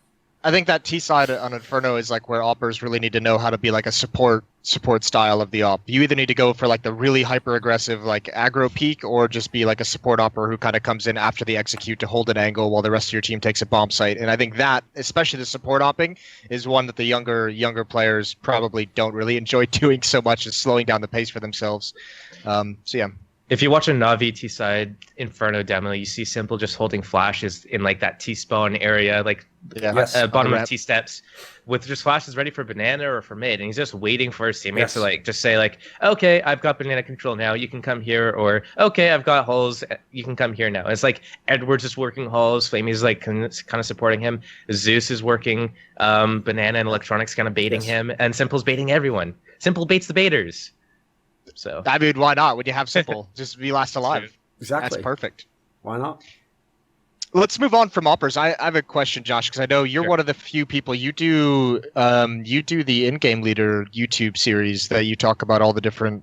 I think that T side on Inferno is like where AWPers really need to know how to be like a support style of the AWP. You either need to go for like the really hyper aggressive like aggro peak, or just be like a support AWPer who kind of comes in after the execute to hold an angle while the rest of your team takes a bomb site. And I think that, especially the support AWPing, is one that the younger players probably don't really enjoy doing so much, as slowing down the pace for themselves. So yeah. If you watch a Navi T-side Inferno demo, you see Simple just holding flashes in like that T-spawn area, like bottom of T-steps, with just flashes ready for banana or for mid, and he's just waiting for his teammates to like just say like, okay, I've got banana control now, you can come here, or okay, I've got hulls, you can come here now. It's like Edward's is working hulls, Flamey's like kind of supporting him, Zeus is working banana and electronics kind of baiting him, and Simple's baiting everyone. Simple baits the baiters. So I mean, why not? When you have Simple, just be last alive. Exactly. That's perfect. Why not? Let's move on from Oppers. I have a question, Josh, because I know you're one of the few people. You do the in-game leader YouTube series that you talk about all the different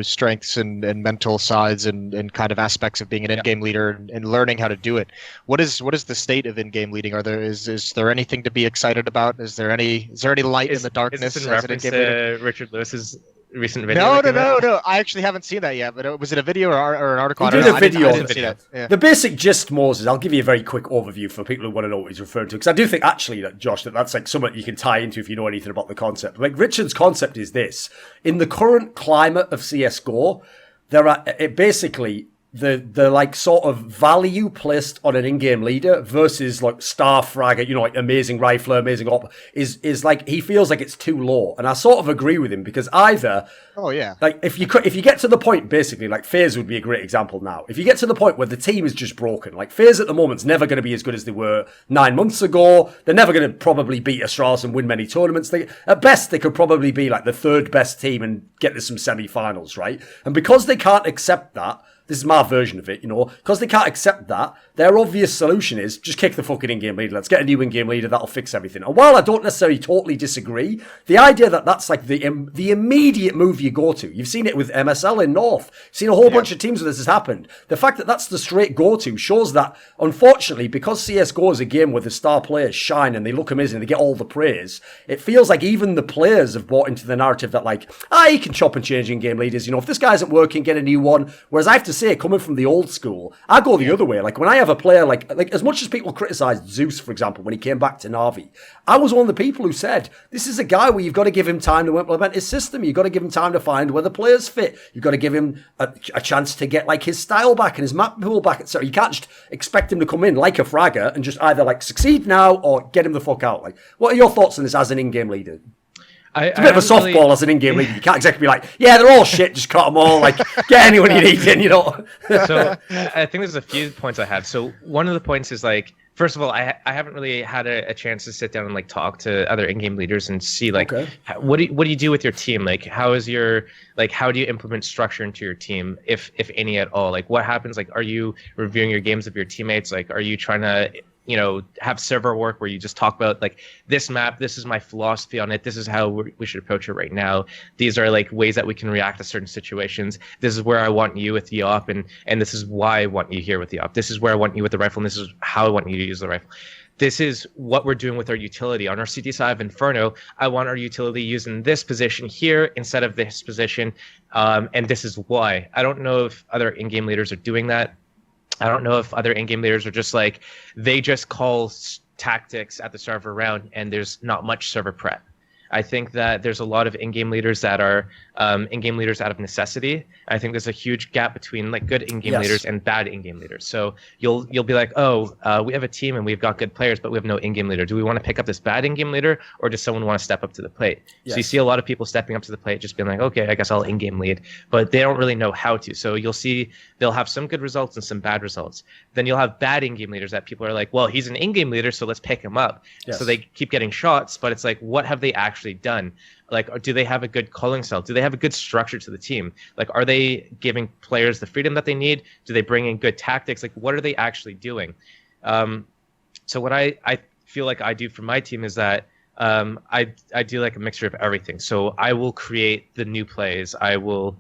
strengths and mental sides and kind of aspects of being an in-game leader and learning how to do it. What is the state of in-game leading? Is there anything to be excited about? Is there any light in the darkness? Is this in reference to Richard Lewis's recent video? No. I actually haven't seen that yet. But was it a video or an article? He did a video. I didn't see that. Yeah. The basic gist, Moses, I'll give you a very quick overview for people who want to know what he's referring to, because I do think actually that, Josh, that's like something you can tie into if you know anything about the concept. Like Richard's concept is this: in the current climate of CS:GO, there are basically the like sort of value placed on an in-game leader versus like star fragger, like amazing rifler, amazing op, is like he feels like it's too low, and I sort of agree with him, because either like if you get to the point, basically like FaZe would be a great example now. If you get to the point where the team is just broken, like FaZe at the moment's never going to be as good as they were 9 months ago. They're never going to probably beat Astralis and win many tournaments. At best they could probably be like the third best team and get to some semi-finals, right? And because they can't accept that, this is my version of it, because they can't accept that, their obvious solution is just kick the fucking in-game leader. Let's get a new in-game leader. That'll fix everything. And while I don't necessarily totally disagree, the idea that that's like the immediate move you go to. You've seen it with MSL in North. You've seen a whole bunch of teams where this has happened. The fact that that's the straight go-to shows that, unfortunately, because CSGO is a game where the star players shine and they look amazing and they get all the praise, it feels like even the players have bought into the narrative that like, you can chop and change in-game leaders. If this guy isn't working, get a new one. Whereas I have to say, coming from the old school, I go the other way. Like when I have a player like as much as people criticized Zeus, for example, when he came back to Na'Vi, I was one of the people who said, this is a guy where you've got to give him time to implement his system. You've got to give him time to find where the players fit. You've got to give him a chance to get like his style back and his map pool back, etc. You can't just expect him to come in like a fragger and just either like succeed now or get him the fuck out. Like, what are your thoughts on this as an in-game leader? It's a bit of a softball as an in-game leader. You can't exactly be like, yeah, they're all shit, just cut them all. Like, get anyone you need in, So I think there's a few points I have. So one of the points is like, first of all, I haven't really had a chance to sit down and like talk to other in-game leaders and see like what do you do with your team? Like how do you implement structure into your team, if any at all? Like what happens? Like are you reviewing your games of your teammates? Like are you trying to have server work where you just talk about like this map, this is my philosophy on it, this is how we should approach it right now, these are like ways that we can react to certain situations, this is where I want you with the op, and this is why I want you here with the op, this is where I want you with the rifle, and this is how I want you to use the rifle. This is what we're doing with our utility. On our CT side of Inferno, I want our utility used in this position here instead of this position, and this is why. I don't know if other in-game leaders are doing that. I don't know if other in-game leaders are just like, they just call tactics at the start of a round and there's not much server prep. I think that there's a lot of in-game leaders that are in-game leaders out of necessity. I think there's a huge gap between like good in-game leaders and bad in-game leaders. So you'll be like, we have a team and we've got good players, but we have no in-game leader. Do we want to pick up this bad in-game leader, or does someone want to step up to the plate? Yes. So you see a lot of people stepping up to the plate, just being like, okay, I guess I'll in-game lead, but they don't really know how to. So you'll see they'll have some good results and some bad results. Then you'll have bad in-game leaders that people are like, well, he's an in-game leader, so let's pick him up. Yes. So they keep getting shots, but it's like, what have they actually done? Like, do they have a good calling style? Do they have a good structure to the team? Like, are they giving players the freedom that they need? Do they bring in good tactics? Like, what are they actually doing? So what I feel like I do for my team is that I do like a mixture of everything. So I will create the new plays. I will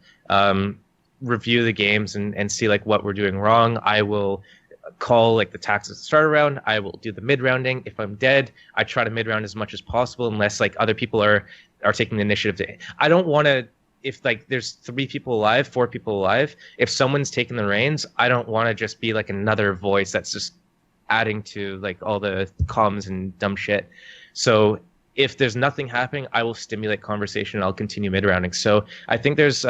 review the games and see like what we're doing wrong. I will call like the tactics at the start round. I will do the mid rounding. If I'm dead, I try to mid round as much as possible, unless like other people are taking the initiative I don't want to, if like there's 3 people alive, 4 people alive, if someone's taking the reins, I don't want to just be like another voice that's just adding to like all the comms and dumb shit. So if there's nothing happening, I will stimulate conversation and I'll continue mid rounding. So I think there's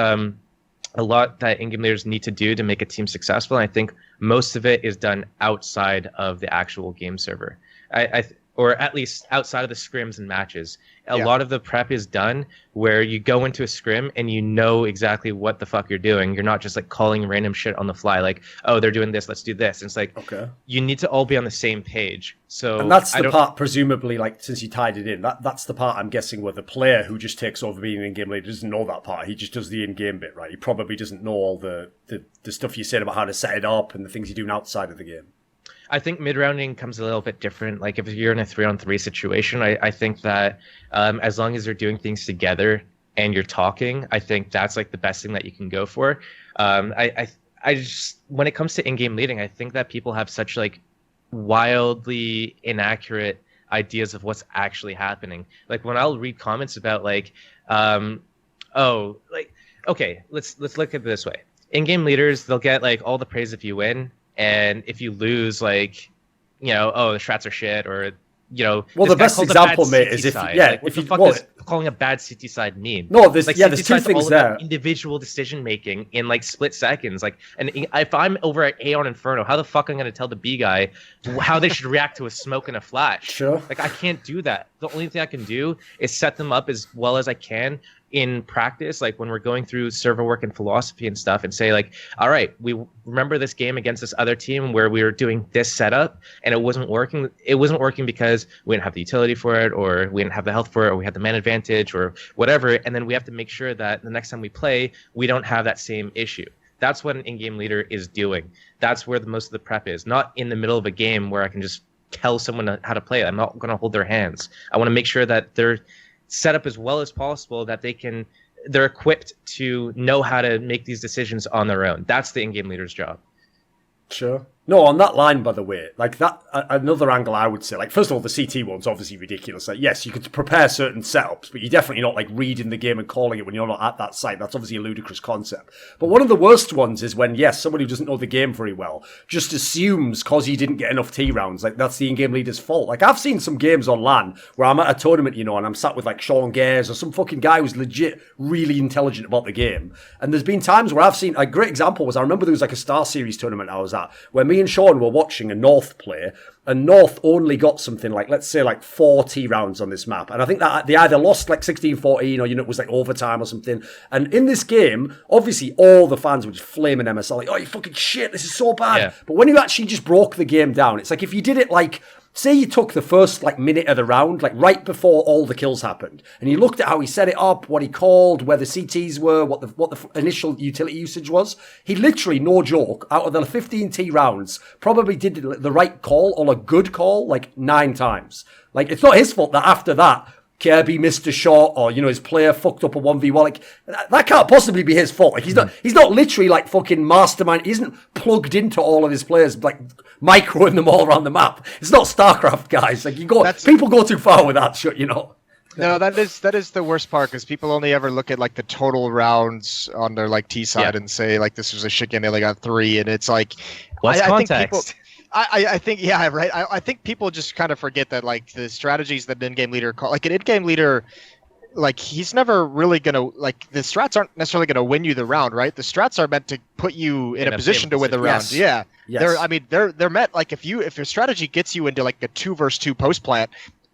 a lot that in-game leaders need to do to make a team successful. And I think most of it is done outside of the actual game server. Or at least outside of the scrims and matches. A lot of the prep is done where you go into a scrim and you know exactly what the fuck you're doing. You're not just like calling random shit on the fly, like, oh, they're doing this, let's do this. And it's like, you need to all be on the same page. So, and that's the part, presumably, like, since you tied it in, that's the part I'm guessing where the player who just takes over being an in-game leader doesn't know that part. He just does the in-game bit, right? He probably doesn't know all the stuff you're saying about how to set it up and the things you're doing outside of the game. I think mid-rounding comes a little bit different. Like if you're in a 3-on-3 situation, I think that as long as you're doing things together and you're talking, I think that's like the best thing that you can go for. I just, when it comes to in-game leading, I think that people have such like wildly inaccurate ideas of what's actually happening. Like when I'll read comments about like, okay, let's look at it this way. In-game leaders, they'll get like all the praise if you win. And if you lose, like, you know, oh, the strats are shit, or, you know, well, the best example, mate, is if the fuck does calling a bad CT side mean? No, there's two things there. Individual decision making in like split seconds, like, and if I'm over at A on Inferno, how the fuck am I going to tell the B guy how they should react to a smoke and a flash? Sure. Like I can't do that. The only thing I can do is set them up as well as I can in practice, like when we're going through server work and philosophy and stuff, and say like, all right, we remember this game against this other team where we were doing this setup and it wasn't working. It wasn't working because we didn't have the utility for it, or we didn't have the health for it, or we had the man advantage or whatever. And then we have to make sure that the next time we play, we don't have that same issue. That's what an in-game leader is doing. That's where most of the prep is, not in the middle of a game where I can just tell someone how to play. I'm not going to hold their hands. I want to make sure that they're set up as well as possible, that they're equipped to know how to make these decisions on their own. That's the in-game leader's job. Sure. No, on that line, by the way, like that, another angle I would say, like, first of all, the CT one's obviously ridiculous. Like, yes, you could prepare certain setups, but you're definitely not like reading the game and calling it when you're not at that site. That's obviously a ludicrous concept. But one of the worst ones is when, yes, someone who doesn't know the game very well just assumes because you didn't get enough T rounds, like that's the in-game leader's fault. Like, I've seen some games on LAN where I'm at a tournament, you know, and I'm sat with like Sean Gares or some fucking guy who's legit really intelligent about the game. And there's been times where I've seen, a great example was, I remember there was like a Star Series tournament I was at where me and Sean were watching a North play, and North only got something like, let's say, like 40 rounds on this map. And I think that they either lost like 16-14 or, you know, it was like overtime or something. And in this game, obviously all the fans were just flaming MSL, like, oh, you fucking shit, this is so bad. Yeah. But when you actually just broke the game down, it's like if you did it like, say you took the first like minute of the round, like right before all the kills happened, and you looked at how he set it up, what he called, where the CTs were, what the initial utility usage was. He literally, no joke, out of the 15 T rounds, probably did the right call or a good call like 9 times. Like, it's not his fault that after that Kirby missed a shot, or, you know, his player fucked up a 1v1. Like, that can't possibly be his fault. Like, he's not literally like fucking mastermind. He isn't plugged into all of his players, like microing them all around the map. It's not StarCraft, guys. Like, people go too far with that shit, you know. No, that is the worst part, because people only ever look at like the total rounds on their like T side and say like this was a shit game, they only got 3, and it's like, what's context? I think, yeah, right. I think people just kind of forget that, like, the strategies that an in-game leader like an in-game leader, like, he's never really gonna, like, the strats aren't necessarily gonna win you the round, right? The strats are meant to put you in a position to win the round. Yeah. Yes. They're meant, like, if your strategy gets you into like a 2-versus-2 post plant,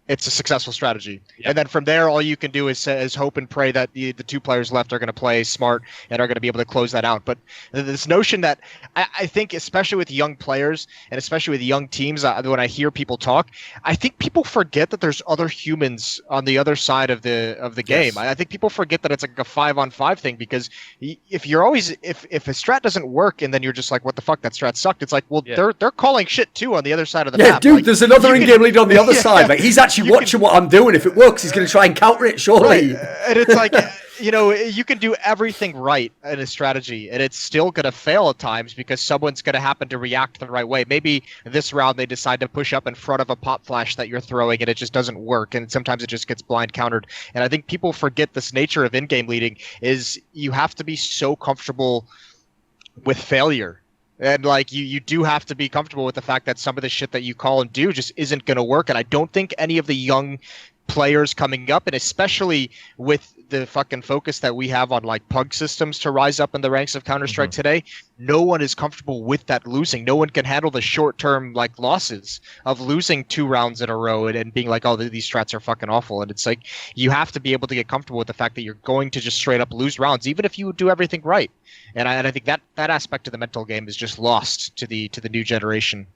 it's a successful strategy. Yep. And then from there, all you can do is hope and pray that the 2 players left are going to play smart and are going to be able to close that out. But this notion that I think, especially with young players and especially with young teams, when I hear people talk, I think people forget that there's other humans on the other side of the game. Yes. I think people forget that it's like a 5-on-5 thing, because if you're always if a strat doesn't work and then you're just like, what the fuck, that strat sucked, it's like, well, they're calling shit too on the other side of the map. Yeah, dude, like, there's another in-game leader on the other side. Like, he's actually watching what I'm doing. If it works, he's going to try and counter it, surely. Right. And it's like, you know, you can do everything right in a strategy, and it's still going to fail at times because someone's going to happen to react the right way. Maybe this round they decide to push up in front of a pop flash that you're throwing, and it just doesn't work, and sometimes it just gets blind countered. And I think people forget this nature of in-game leading is you have to be so comfortable with failure. And, like, you do have to be comfortable with the fact that some of the shit that you call and do just isn't going to work. And I don't think any of the young players coming up, and especially with the fucking focus that we have on like pug systems to rise up in the ranks of Counter-Strike today, no one is comfortable with that losing. No one can handle the short-term like losses of losing 2 rounds in a row and being like, oh, these strats are fucking awful. And it's like, you have to be able to get comfortable with the fact that you're going to just straight up lose rounds, even if you do everything right. And I think that aspect of the mental game is just lost to the new generation.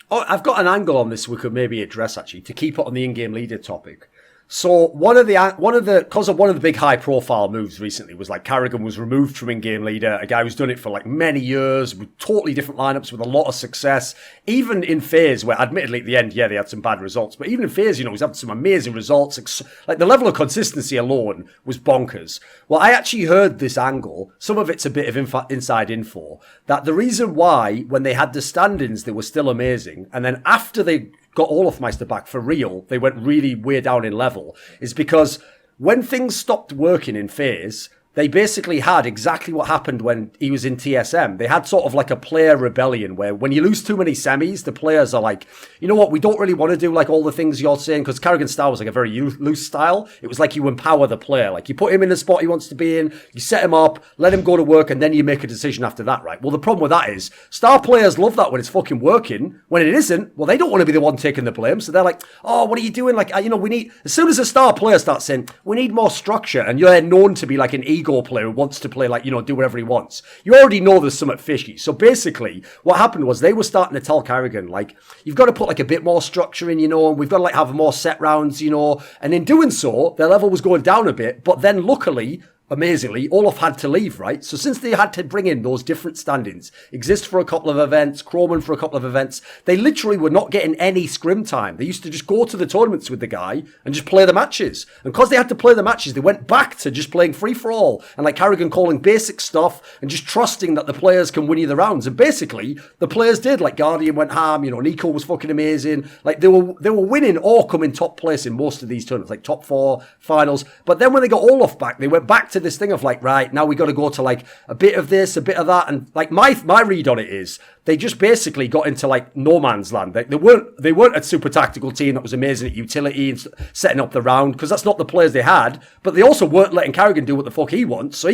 Oh, I've got an angle on this we could maybe address, actually, to keep it on the in-game leader topic. So one of the big high-profile moves recently was like Karrigan was removed from in-game leader, a guy who's done it for like many years with totally different lineups with a lot of success. Even in FaZe, where admittedly at the end, yeah, they had some bad results, but even in FaZe, he's had some amazing results. Like the level of consistency alone was bonkers. Well, I actually heard this angle. Some of it's a bit of inside info that the reason why when they had the stand-ins they were still amazing, and then after they got Olofmeister back for real, they went really way down in level, is because when things stopped working in FaZe, they basically had exactly what happened when he was in TSM. They had sort of like a player rebellion where when you lose too many semis, the players are like, you know what, we don't really want to do like all the things you're saying, because Karrigan's style was like a very loose style. It was like you empower the player. Like you put him in the spot he wants to be in, you set him up, let him go to work, and then you make a decision after that, right? Well, the problem with that is star players love that when it's fucking working. When it isn't, well, they don't want to be the one taking the blame. So they're like, oh, what are you doing? Like, we need, as soon as a star player starts saying, we need more structure, and you're known to be like an ego player who wants to play like, do whatever he wants, you already know there's something fishy. So basically what happened was they were starting to tell Karrigan, like, you've got to put like a bit more structure in, and we've got to like have more set rounds, and in doing so their level was going down a bit. But then luckily, amazingly, Olof had to leave, right? So since they had to bring in those different stand-ins, Exist for a couple of events, Chroman for a couple of events, they literally were not getting any scrim time. They used to just go to the tournaments with the guy and just play the matches. And because they had to play the matches, they went back to just playing free-for-all and like Karrigan calling basic stuff and just trusting that the players can win you the rounds. And basically, the players did. Like Guardian went ham, Nico was fucking amazing. Like they were winning or coming top place in most of these tournaments, like top 4 finals. But then when they got Olof back, they went back to this thing of like, right, now we got to go to like a bit of this, a bit of that. And like my read on it is they just basically got into like no man's land. They weren't a super tactical team that was amazing at utility and setting up the round, because that's not the players they had. But they also weren't letting Karrigan do what the fuck he wants. So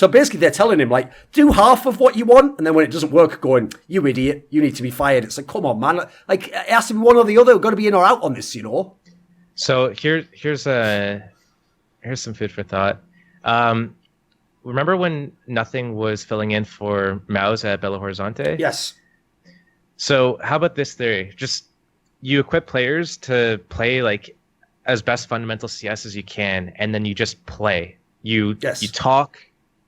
basically they're telling him like, do half of what you want, and then when it doesn't work, going, you idiot, you need to be fired. It's like, come on, man. Like it has to be one or the other. We've got to be in or out on this, So here's some food for thought. Remember when Nothing was filling in for Mouse at Belo Horizonte? Yes. So how about this theory? Just you equip players to play like as best fundamental CS as you can, and then you just play. You talk,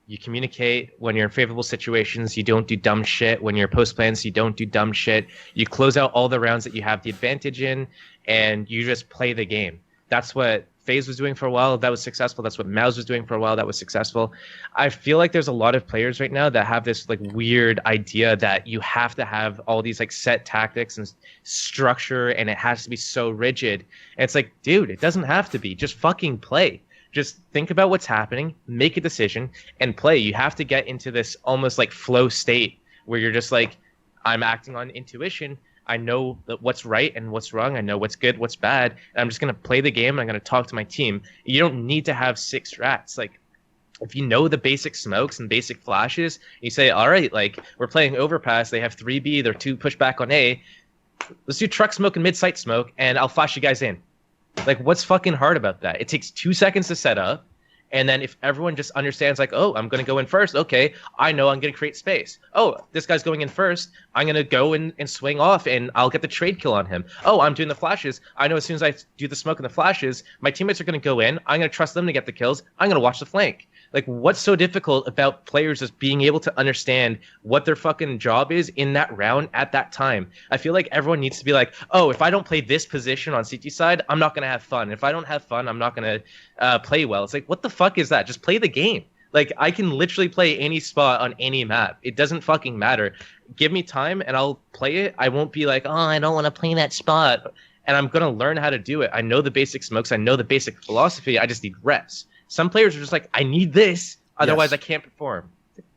you communicate. When you're in favorable situations, you don't do dumb shit. When you're post plans, you don't do dumb shit. You close out all the rounds that you have the advantage in, and you just play the game. That's what FaZe was doing for a while. That was successful. That's what Mouse was doing for a while. That was successful. I feel like there's a lot of players right now that have this like weird idea that you have to have all these like set tactics and structure, and it has to be so rigid. And it's like, dude, it doesn't have to be. Just fucking play. Just think about what's happening, make a decision, and play. You have to get into this almost like flow state where you're just like, I'm acting on intuition. I know what's right and what's wrong. I know what's good, what's bad. And I'm just going to play the game, and I'm going to talk to my team. You don't need to have 6 strats. Like, if you know the basic smokes and basic flashes, you say, all right, like, we're playing overpass. They have 3B. They're 2 push back on A. Let's do truck smoke and mid-site smoke, and I'll flash you guys in. Like, what's fucking hard about that? It takes 2 seconds to set up. And then if everyone just understands, like, oh, I'm going to go in first. Okay, I know I'm going to create space. Oh, this guy's going in first. I'm going to go in and swing off, and I'll get the trade kill on him. Oh, I'm doing the flashes. I know as soon as I do the smoke and the flashes, my teammates are going to go in. I'm going to trust them to get the kills. I'm going to watch the flank. Like, what's so difficult about players just being able to understand what their fucking job is in that round at that time? I feel like everyone needs to be like, oh, if I don't play this position on CT side, I'm not going to have fun. If I don't have fun, I'm not going to play well. It's like, what the fuck is that? Just play the game. Like, I can literally play any spot on any map. It doesn't fucking matter. Give me time and I'll play it. I won't be like, oh, I don't want to play that spot. And I'm going to learn how to do it. I know the basic smokes. I know the basic philosophy. I just need reps. Some players are just like, I need this, otherwise I can't perform.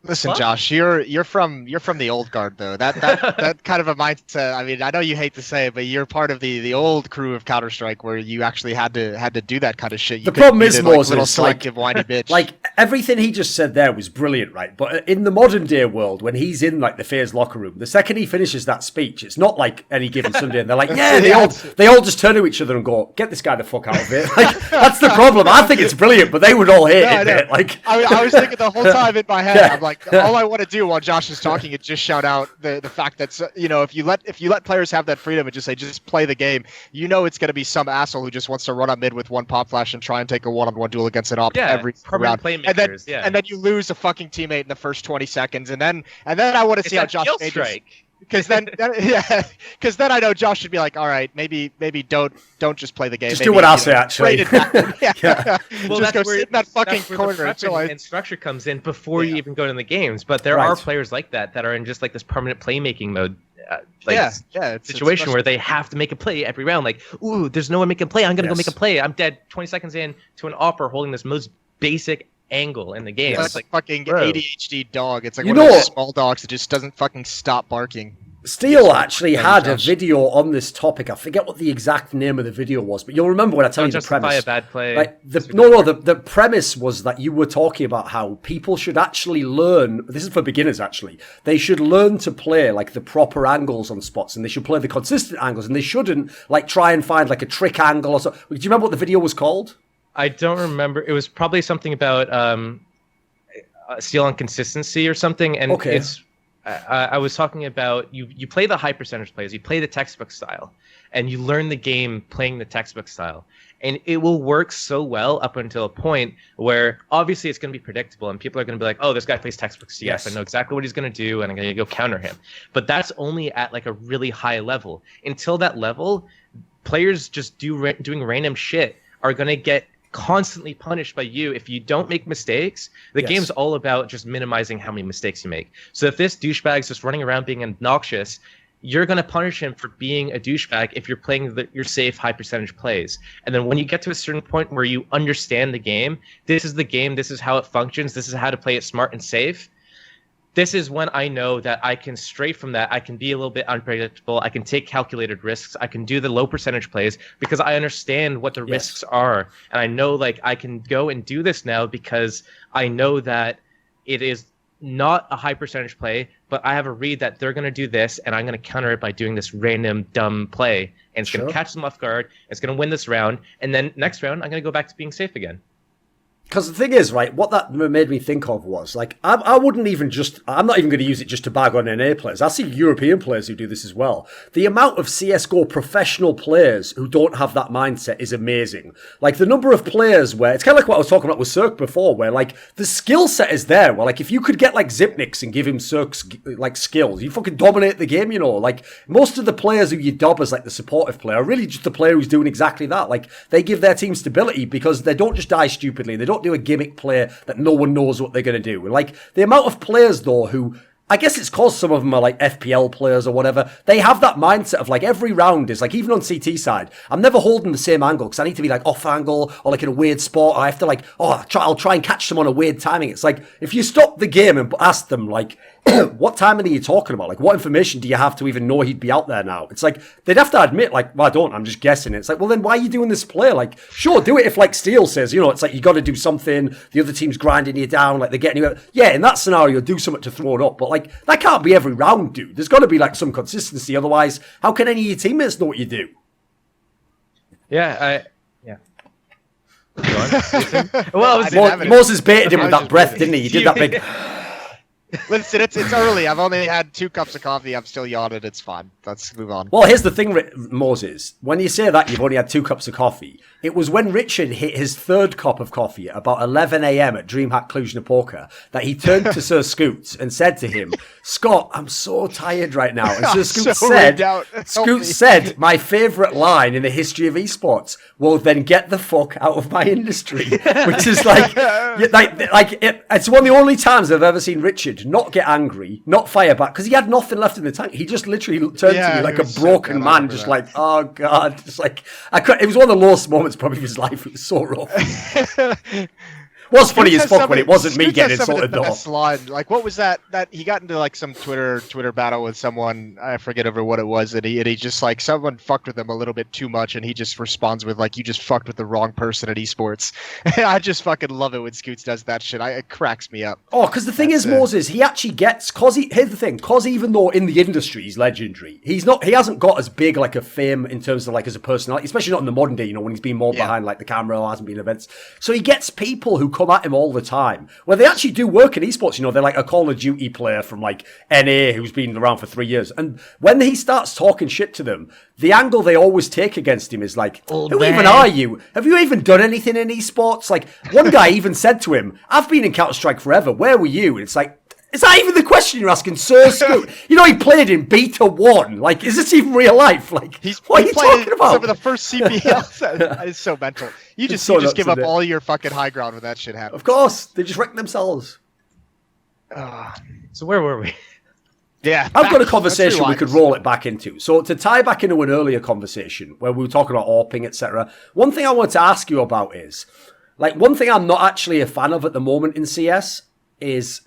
Listen, What? Josh, you're from the old guard though. That kind of a mindset. I mean, I know you hate to say it, but you're part of the old crew of Counter-Strike where you actually had to do that kind of shit. The problem is, like, Moses, little selective whiny bitch. like everything he just said there was brilliant, right? But in the modern day world, when he's in like the FaZe locker room, the second he finishes that speech, it's not like any given Sunday, and they're like, yeah, they all just turn to each other and go, "Get this guy the fuck out of it." Like that's the problem. I think it's brilliant, but they would all hate it. Mate. Like I was thinking the whole time in my head, I'm like, all I want to do while Josh is talking is just shout out the fact that if you let players have that freedom and just play the game, it's going to be some asshole who just wants to run up mid with one pop flash and try and take a one-on-one duel against an op every round. Playmakers, and then you lose a fucking teammate in the first 20 seconds, and then I want to see how Josh strike. Because then I know Josh should be like, all right, maybe don't just play the game. Just do what I say, actually. Yeah. Well, just go where, sit in that fucking where corner the until and structure comes in before you even go to the games. But there are players like that are in just like this permanent playmaking mode. Situation where they have to make a play every round. Like, ooh, there's no one making a play. I'm gonna go make a play. I'm dead 20 seconds in to an opera holding this most basic angle in the game. It's like fucking ADHD dog. It's like one of those small dogs that just doesn't fucking stop barking. Steel actually had a video on this topic. I forget what the exact name of the video was, but you'll remember when I tell you the premise. A bad play. Like the premise was that you were talking about how people should actually learn. This is for beginners, actually. They should learn to play like the proper angles on spots, and they should play the consistent angles, and they shouldn't like try and find like a trick angle or so. Do you remember what the video was called? I don't remember. It was probably something about steel on consistency or something, and it's. I was talking about you play the high percentage plays, you play the textbook style, and you learn the game playing the textbook style. And it will work so well up until a point where obviously it's going to be predictable and people are going to be like, oh, this guy plays textbook CS. I know exactly what he's going to do and I'm going to go counter him. But that's only at like a really high level. Until that level, players just doing random shit are going to get constantly punished by you if you don't make mistakes. The game's all about just minimizing how many mistakes you make. So if this douchebag's just running around being obnoxious, you're going to punish him for being a douchebag if you're playing your safe high percentage plays. And then when you get to a certain point where you understand the game, this is the game, this is how it functions, this is how to play it smart and safe. This is when I know that I can stray from that. I can be a little bit unpredictable. I can take calculated risks. I can do the low percentage plays because I understand what the risks are. And I know like I can go and do this now because I know that it is not a high percentage play, but I have a read that they're going to do this and I'm going to counter it by doing this random dumb play. And it's going to catch them off guard. It's going to win this round. And then next round, I'm going to go back to being safe again. Because the thing is, right, what that made me think of was, like, I wouldn't even I'm not even going to use it just to bag on NA players. I see European players who do this as well. The amount of CSGO professional players who don't have that mindset is amazing. Like, the number of players where, it's kind of like what I was talking about with Cirque before, where, like, the skill set is there. Where, like, if you could get, like, Zipniks and give him Cirque's, like, skills, you fucking dominate the game, you know? Like, most of the players who you dob as, like, the supportive player are really just the player who's doing exactly that. Like, they give their team stability because they don't just die stupidly. They don't do a gimmick play that no one knows what they're going to do. Like, the amount of players, though, who, I guess it's because some of them are like FPL players or whatever, they have that mindset of like every round is like, even on CT side, I'm never holding the same angle because I need to be like off angle or like in a weird spot. I have to like, I'll try and catch them on a weird timing. It's like, if you stop the game and ask them like, what timing are you talking about? Like, what information do you have to even know he'd be out there now? It's like, they'd have to admit, like, well, I don't, I'm just guessing. It's like, well, then why are you doing this play? Like, sure, do it if, like, Steel says, you know, it's like, you got to do something, the other team's grinding you down, like, they're getting you. Yeah, in that scenario, do something to throw it up. But, like, that can't be every round, dude. There's got to be, like, some consistency. Otherwise, how can any of your teammates know what you do? Yeah. Go on. Well, Moses baited him with that breath, didn't he? He did that big... Listen, it's early. I've only had 2 cups of coffee. I'm still yawning. It's fine. Let's move on. Well, here's the thing, Moses. When you say that you've only had 2 cups of coffee, it was when Richard hit his 3rd cup of coffee at about 11 a.m. at DreamHack Cluj-Napoca that he turned to Sir Scoots and said to him, Scott, I'm so tired right now. And Sir Scoots said, my favourite line in the history of esports, well, then get the fuck out of my industry. Which is like it's one of the only times I've ever seen Richard not get angry, not fire back, because he had nothing left in the tank. He just literally turned to me like a broken man, just like, oh God. Just like, it was one of the lowest moments probably of his life. It was so rough. was funny as fuck when it wasn't me Scoots getting has some of insulted the though. best line. Like, what was that? That he got into like some Twitter battle with someone. I forget over what it was, and he just like someone fucked with him a little bit too much, and he just responds with like, "You just fucked with the wrong person at esports." I just fucking love it when Scoots does that shit. It cracks me up. Oh, because the thing is, Moses, he actually gets here's the thing, cause even though in the industry he's legendary, he hasn't got as big like a fame in terms of like as a personality, especially not in the modern day, you know, when he's been more behind like the camera or hasn't been events. So he gets people who come at him all the time. Well, they actually do work in esports, you know, they're like a Call of Duty player from like NA who's been around for 3 years. And when he starts talking shit to them, the angle they always take against him is like, who even are you? Have you even done anything in esports? Like, one guy even said to him, I've been in Counter-Strike forever, where were you? And it's like, is that even the question you're asking, Sir Scoot? You know, he played in Beta 1. Like, is this even real life? Like, what are you talking about? Some of the first CPL. That is so mental. You just give up all your fucking high ground when that shit happens. Of course. They just wreck themselves. So where were we? Yeah. I've got a conversation we could roll it back into. So to tie back into an earlier conversation where we were talking about AWPing, etc., one thing I wanted to ask you about is, like, one thing I'm not actually a fan of at the moment in CS is,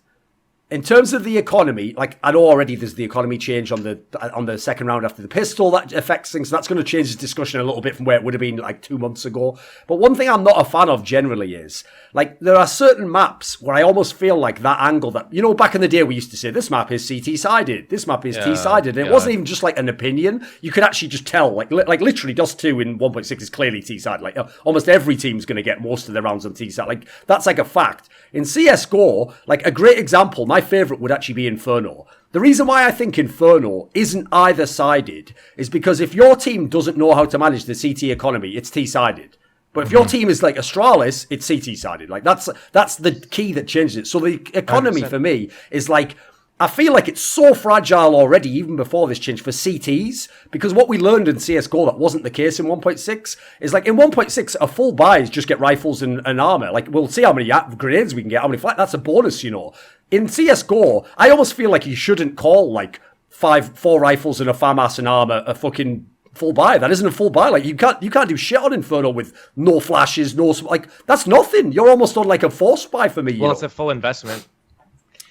in terms of the economy, like, I know already there's the economy change on the second round after the pistol. That affects things. So that's going to change the discussion a little bit from where it would have been like 2 months ago. But one thing I'm not a fan of generally is, like, there are certain maps where I almost feel like that angle that, you know, back in the day we used to say, this map is CT-sided, this map is T-sided. And it wasn't even just like an opinion. You could actually just tell, like literally Dust 2 in 1.6 is clearly T-sided. Like, almost every team's going to get most of their rounds on T-side. Like, that's like a fact. In CSGO, like, a great example, my favourite would actually be Inferno. The reason why I think Inferno isn't either sided is because if your team doesn't know how to manage the CT economy, it's T-sided. But if your team is like Astralis, it's CT-sided. Like, that's the key that changes it. So the economy 100%. For me is like, I feel like it's so fragile already, even before this change, for CTs, because what we learned in CSGO that wasn't the case in 1.6 is, like, in 1.6, a full buy is just get rifles and armor. Like, we'll see how many grenades we can get, how many that's a bonus, you know. In CSGO, I almost feel like you shouldn't call, like, 4 rifles and a FAMAS and armor a fucking full buy. That isn't a full buy. Like, you can't do shit on Inferno with no flashes, like, that's nothing. You're almost on, like, a forced buy for me. Well, it's a full investment.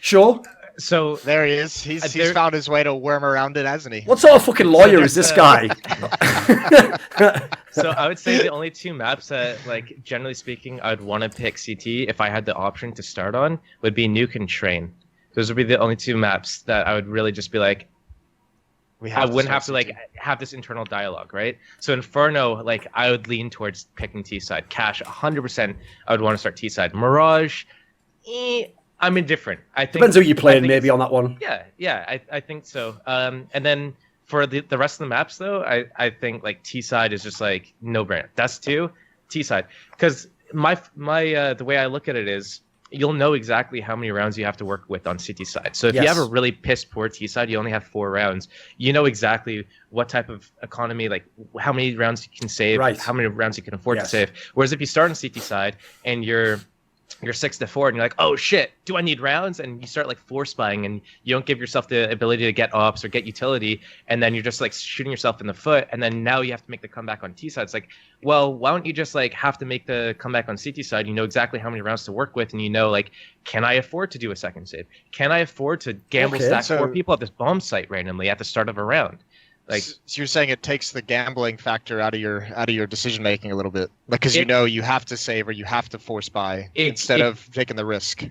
Sure. So there he is. He's found his way to worm around it, hasn't he? What sort of fucking lawyer is this guy? So I would say the only 2 maps that, like, generally speaking, I'd want to pick CT if I had the option to start on would be Nuke and Train. Those would be the only 2 maps that I would really just be like, I wouldn't have to like have this internal dialogue, right? So Inferno, like, I would lean towards picking T-side. Cash, 100%, I would want to start T-side. Mirage, I'm indifferent. I think depends who you're playing, maybe on that one. Yeah, I think so. And then for the rest of the maps, though, I think like T-side is just like no brainer. That's 2 T-side, because my the way I look at it is, you'll know exactly how many rounds you have to work with on CT side. So if you have a really piss poor T side, you only have 4 rounds. You know exactly what type of economy, like how many rounds you can save, how many rounds you can afford to save. Whereas if you start on CT side and you're 6-4 and you're like, oh shit, do I need rounds? And you start like force buying and you don't give yourself the ability to get ops or get utility, and then you're just like shooting yourself in the foot, and then now you have to make the comeback on T side. It's like, well, why don't you just like have to make the comeback on CT side? You know exactly how many rounds to work with, and you know, like, can I afford to do a second save? Can I afford to gamble stack 4 people at this bomb site randomly at the start of a round? Like, so you're saying it takes the gambling factor out of your decision making a little bit, like, because you know you have to save or you have to force buy instead of taking the risk.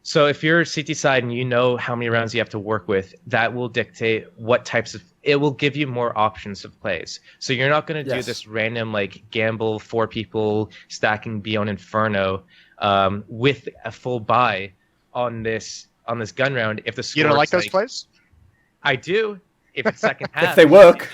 So if you're CT side and you know how many rounds you have to work with, that will dictate what types of. It will give you more options of plays. So you're not going to do this random like gamble 4 people stacking B on Inferno with a full buy on this gun round. If the score, you don't like those plays? I do. If it's second half, if they work.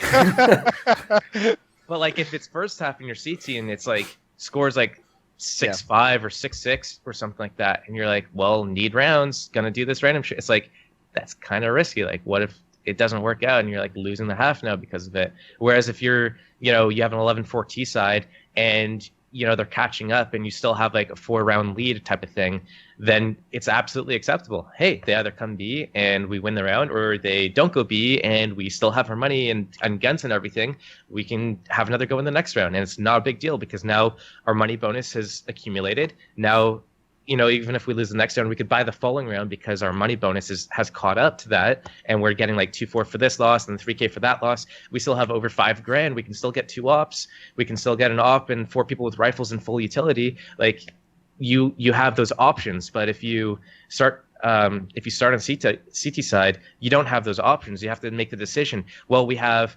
But like if it's first half and you're CT and it's like scores like 6-5 or 6-6 or something like that, and you're like, well, need rounds, gonna do this random shit. It's like, that's kind of risky. Like, what if it doesn't work out and you're like losing the half now because of it? Whereas if you're, you know, you have an 11-4 T side and you know they're catching up and you still have like a 4-round lead type of thing, then it's absolutely acceptable. Hey, they either come B and we win the round, or they don't go B and we still have our money and guns and everything. We can have another go in the next round, and it's not a big deal because now our money bonus has accumulated. Now even if we lose the next round, we could buy the following round because our money bonus has caught up to that, and we're getting like 2-4 for this loss and 3K for that loss. We still have over $5,000. We can still get 2 ops. We can still get an op and 4 people with rifles and full utility. Like you have those options, but if you start on CT side, you don't have those options. You have to make the decision. Well, we have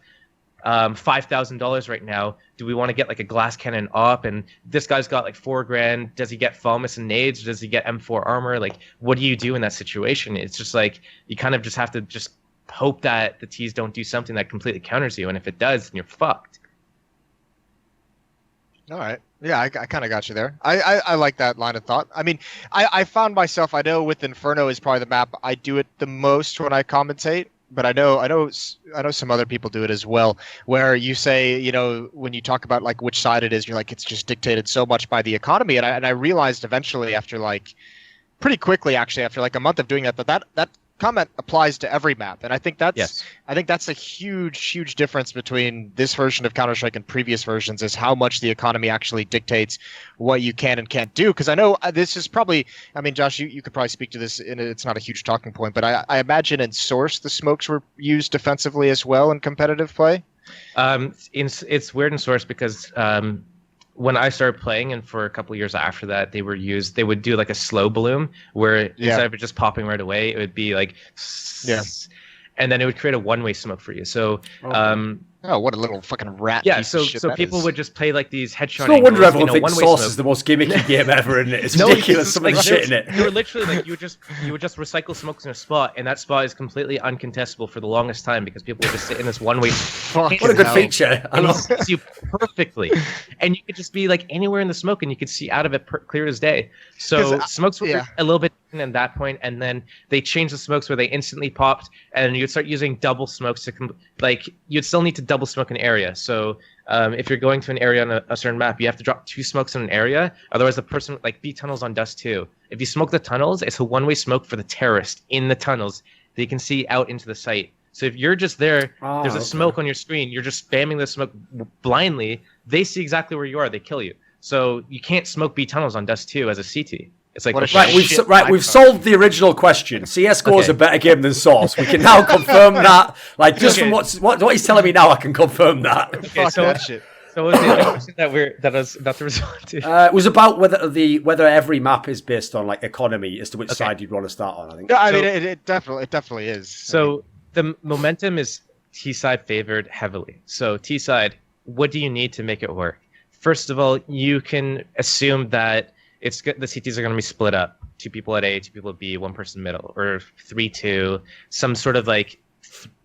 $5,000 right now. Do we want to get like a glass cannon op? And this guy's got like $4,000. Does he get FAMAS and nades? Does he get M4 armor? Like, what do you do in that situation? It's just like you kind of just have to just hope that the T's don't do something that completely counters you. And if it does, then you're fucked. All right. Yeah, I kind of got you there. I like that line of thought. I mean, I found myself, I know with Inferno is probably the map I do it the most when I commentate. But I know some other people do it as well, where you say, when you talk about like which side it is, you're like, it's just dictated so much by the economy. And I realized eventually pretty quickly actually, after like a month of doing that comment applies to every map. And I think that's a huge difference between this version of Counter-Strike and previous versions, is how much the economy actually dictates what you can and can't do. Because I know this is probably, I mean, Josh, you could probably speak to this, and it's not a huge talking point, but I imagine in Source the smokes were used defensively as well in competitive play. It's weird in Source because when I started playing, and for a couple of years after that, they would do like a slow bloom where instead of it just popping right away, it would be like, and then it would create a one-way smoke for you. So, what a little fucking rat! Yeah, piece of shit so people would just play like these headshot. No wonder everyone thinks one-way Source smoke. is the most gimmicky game ever, isn't it? It's ridiculous. Some of the shit in it. You were literally like you would just recycle smokes in a spot, and that spot is completely uncontestable for the longest time because people would just sit in this one-way. What a good feature! And he sees you perfectly, and you could just be like anywhere in the smoke, and you could see out of it clear as day. So smokes were a little bit at that point, and then they changed the smokes where they instantly popped, and you'd start using double smokes to you'd still need to double smoke an area. So if you're going to an area on a certain map, you have to drop 2 smokes in an area. Otherwise, the person like B tunnels on Dust 2. If you smoke the tunnels, it's a one-way smoke for the terrorist in the tunnels that you can see out into the site. So if you're just there, there's a smoke on your screen. You're just spamming the smoke blindly. They see exactly where you are. They kill you. So you can't smoke B tunnels on Dust 2 as a CT. It's like we've solved the original question. CS:GO is a better game than Source. We can now confirm that. Like from what he's telling me now, I can confirm that. Okay, so that shit. So what was the other question that I was about to respond to? It was about whether every map is based on like economy as to which side you'd want to start on. I think. Yeah, I mean it definitely is. So the momentum is T side favored heavily. So T side, what do you need to make it work? First of all, you can assume that the CTs are going to be split up. 2 people at A, 2 people at B, 1 person middle, or 3-2, some sort of like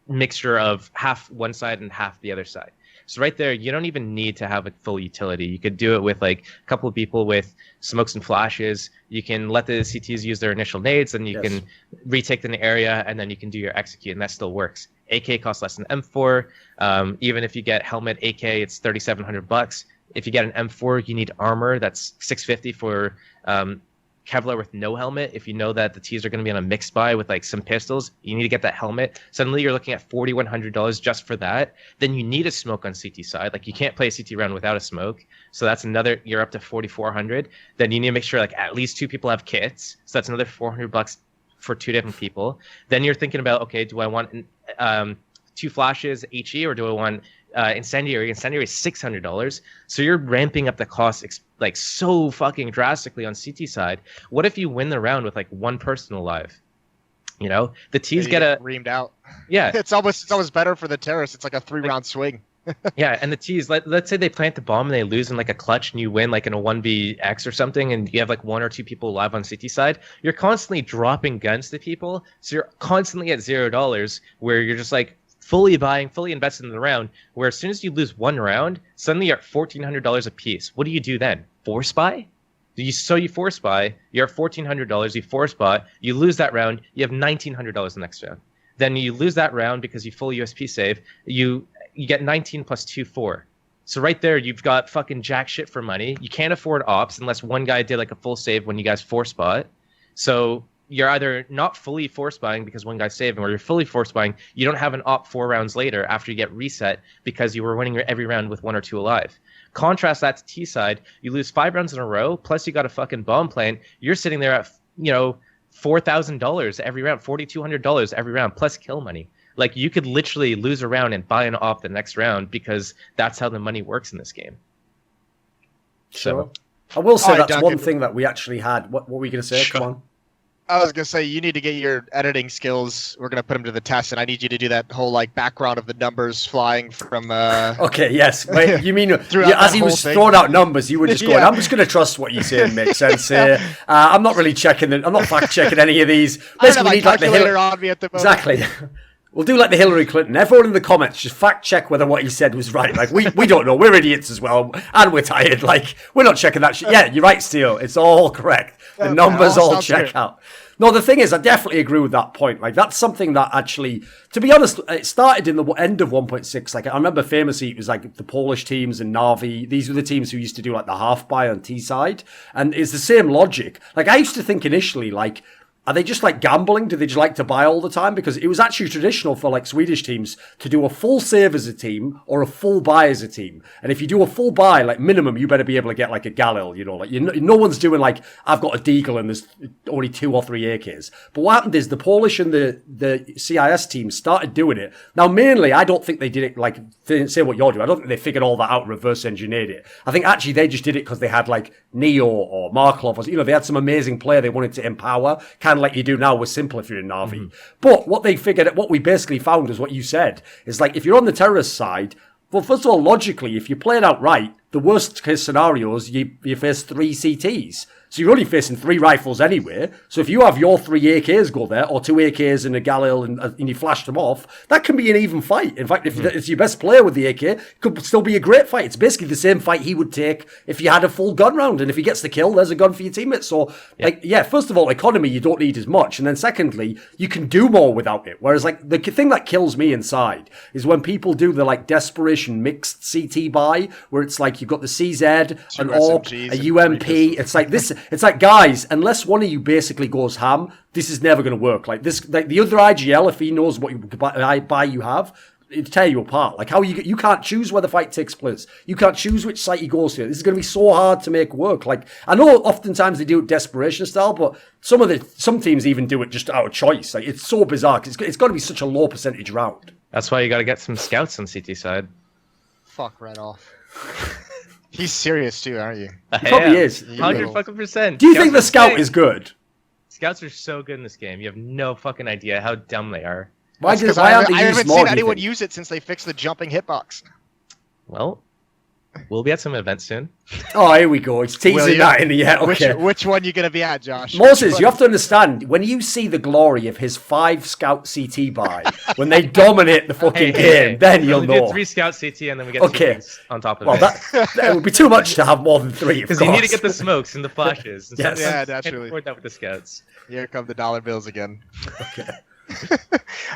mixture of half one side and half the other side. So right there, you don't even need to have a full utility. You could do it with like a couple of people with smokes and flashes. You can let the CTs use their initial nades, and you can retake an area, and then you can do your execute, and that still works. AK costs less than M4. Even if you get helmet AK, it's $3,700. If you get an M4, you need armor. That's $650 for Kevlar with no helmet. If you know that the T's are going to be on a mixed buy with like some pistols, you need to get that helmet. Suddenly you're looking at $4,100 just for that. Then you need a smoke on CT side. Like you can't play a CT round without a smoke. So that's another, you're up to $4,400. Then you need to make sure like at least 2 people have kits. So that's another $400 for 2 different people. Then you're thinking about, okay, do I want 2 flashes HE, or do I want Incendiary? Incendiary is $600. So you're ramping up the cost like so fucking drastically on CT side. What if you win the round with like 1 person alive? The T's get reamed out. Yeah, it's almost better for the terrorists. It's like a 3-round swing. Yeah, and the T's, let's say they plant the bomb and they lose in like a clutch, and you win like in a 1vX or something, and you have like 1 or 2 people alive on CT side. You're constantly dropping guns to people, so you're constantly at $0, where you're just like fully buying, fully invested in the round, where as soon as you lose 1 round, suddenly you're at $1,400 a piece. What do you do then? Force buy? You force buy, you're at $1,400, you force buy, you lose that round, you have $1,900 the next round. Then you lose that round because you full USP save, you get 19 plus 2, 4. So right there, you've got fucking jack shit for money. You can't afford ops unless one guy did like a full save when you guys force bought. So you're either not fully force buying because one guy's saving, or you're fully force buying. You don't have an op 4 rounds later after you get reset because you were winning every round with 1 or 2 alive. Contrast that to T side, you lose 5 rounds in a row, plus you got a fucking bomb plane. You're sitting there at, $4,000 every round, $4,200 every round, plus kill money. Like, you could literally lose a round and buy an op the next round because that's how the money works in this game. Sure. I will say that's Duncan. one thing that we actually had. What were we going to say? Sure. Come on. I was gonna say you need to get your editing skills. We're gonna put them to the test, and I need you to do that whole background of the numbers flying from. Okay, yes. Wait, you mean Throughout as that he whole was thing. throwing out numbers, you were just going, Yeah. I'm just going to trust what you say and make sense here. I'm not really checking I'm not fact checking any of these. I don't have Basically, we my need like the calculator on me at the moment. Exactly. We'll do like the Hillary Clinton. Everyone in the comments, just fact check whether what he said was right. Like, we don't know. We're idiots as well. And we're tired. Like, we're not checking that shit. Yeah, you're right, Steele. It's all correct. The numbers all sounds check great. out. No, the thing is, I definitely agree with that point. Like, that's something that actually, to be honest, it started in the end of 1.6. Like, I remember famously, it was like the Polish teams and Navi. These were the teams who used to do like the half buy on T side. And it's the same logic. Like, I used to think initially, like, are they just like gambling? Do they just like to buy all the time? Because it was actually traditional for like Swedish teams to do a full save as a team or a full buy as a team. And if you do a full buy, like minimum, you better be able to get like a Galil, like no one's doing like, I've got a Deagle and there's only 2 or 3 AKs. But what happened is the Polish and the CIS teams started doing it. Now, mainly, I don't think they did it like, they didn't say what you're doing. I don't think they figured all that out, reverse engineered it. I think actually they just did it because they had like Neo or Marklov, or, they had some amazing player they wanted to empower, kind of like you do now with Simple if you're in Navi. Mm-hmm. But what we basically found is what you said, is like if you're on the terrorist side, well, first of all, logically, if you play it out right, the worst case scenario is you face 3 CTs. So you're only facing 3 rifles anyway. So if you have your 3 AKs go there, or 2 AKs and a Galil, and you flash them off, that can be an even fight. In fact, if it's your best player with the AK, it could still be a great fight. It's basically the same fight he would take if you had a full gun round. And if he gets the kill, there's a gun for your teammates. So, first of all, economy, you don't need as much. And then secondly, you can do more without it. Whereas, like, the thing that kills me inside is when people do the, like, desperation mixed CT buy, where it's like you've got the CZ, an AWP, a UMP. It's like this. It's like, guys, unless one of you basically goes ham, this is never going to work. Like this, like the other IGL, if he knows what buy you have, it'll tear you apart. Like how you can't choose where the fight takes place. You can't choose which site he goes to. This is going to be so hard to make work. Like I know, oftentimes they do it desperation style, but some teams even do it just out of choice. Like it's so bizarre. It's got to be such a low percentage round. That's why you got to get some scouts on CT side. Fuck right off. He's serious too, aren't you? He probably is. 100%. Do you think the scout is good? Scouts are so good in this game. You have no fucking idea how dumb they are. Why I haven't seen anyone use it since they fixed the jumping hitbox. Well, we'll be at some events soon. Oh, here we go. It's teasing that in the air. Okay. Which one you going to be at, Josh? Moses, you have to understand, when you see the glory of his 5 scout CT buy, when they dominate the fucking game, then you'll know. We do 3 scout CT and then we get 2 things on top of it. Well, that would be too much to have more than 3, of course. Because you need to get the smokes and the flashes. And yes. Yeah, naturally. Can't afford that with the scouts. Here come the dollar bills again. Okay.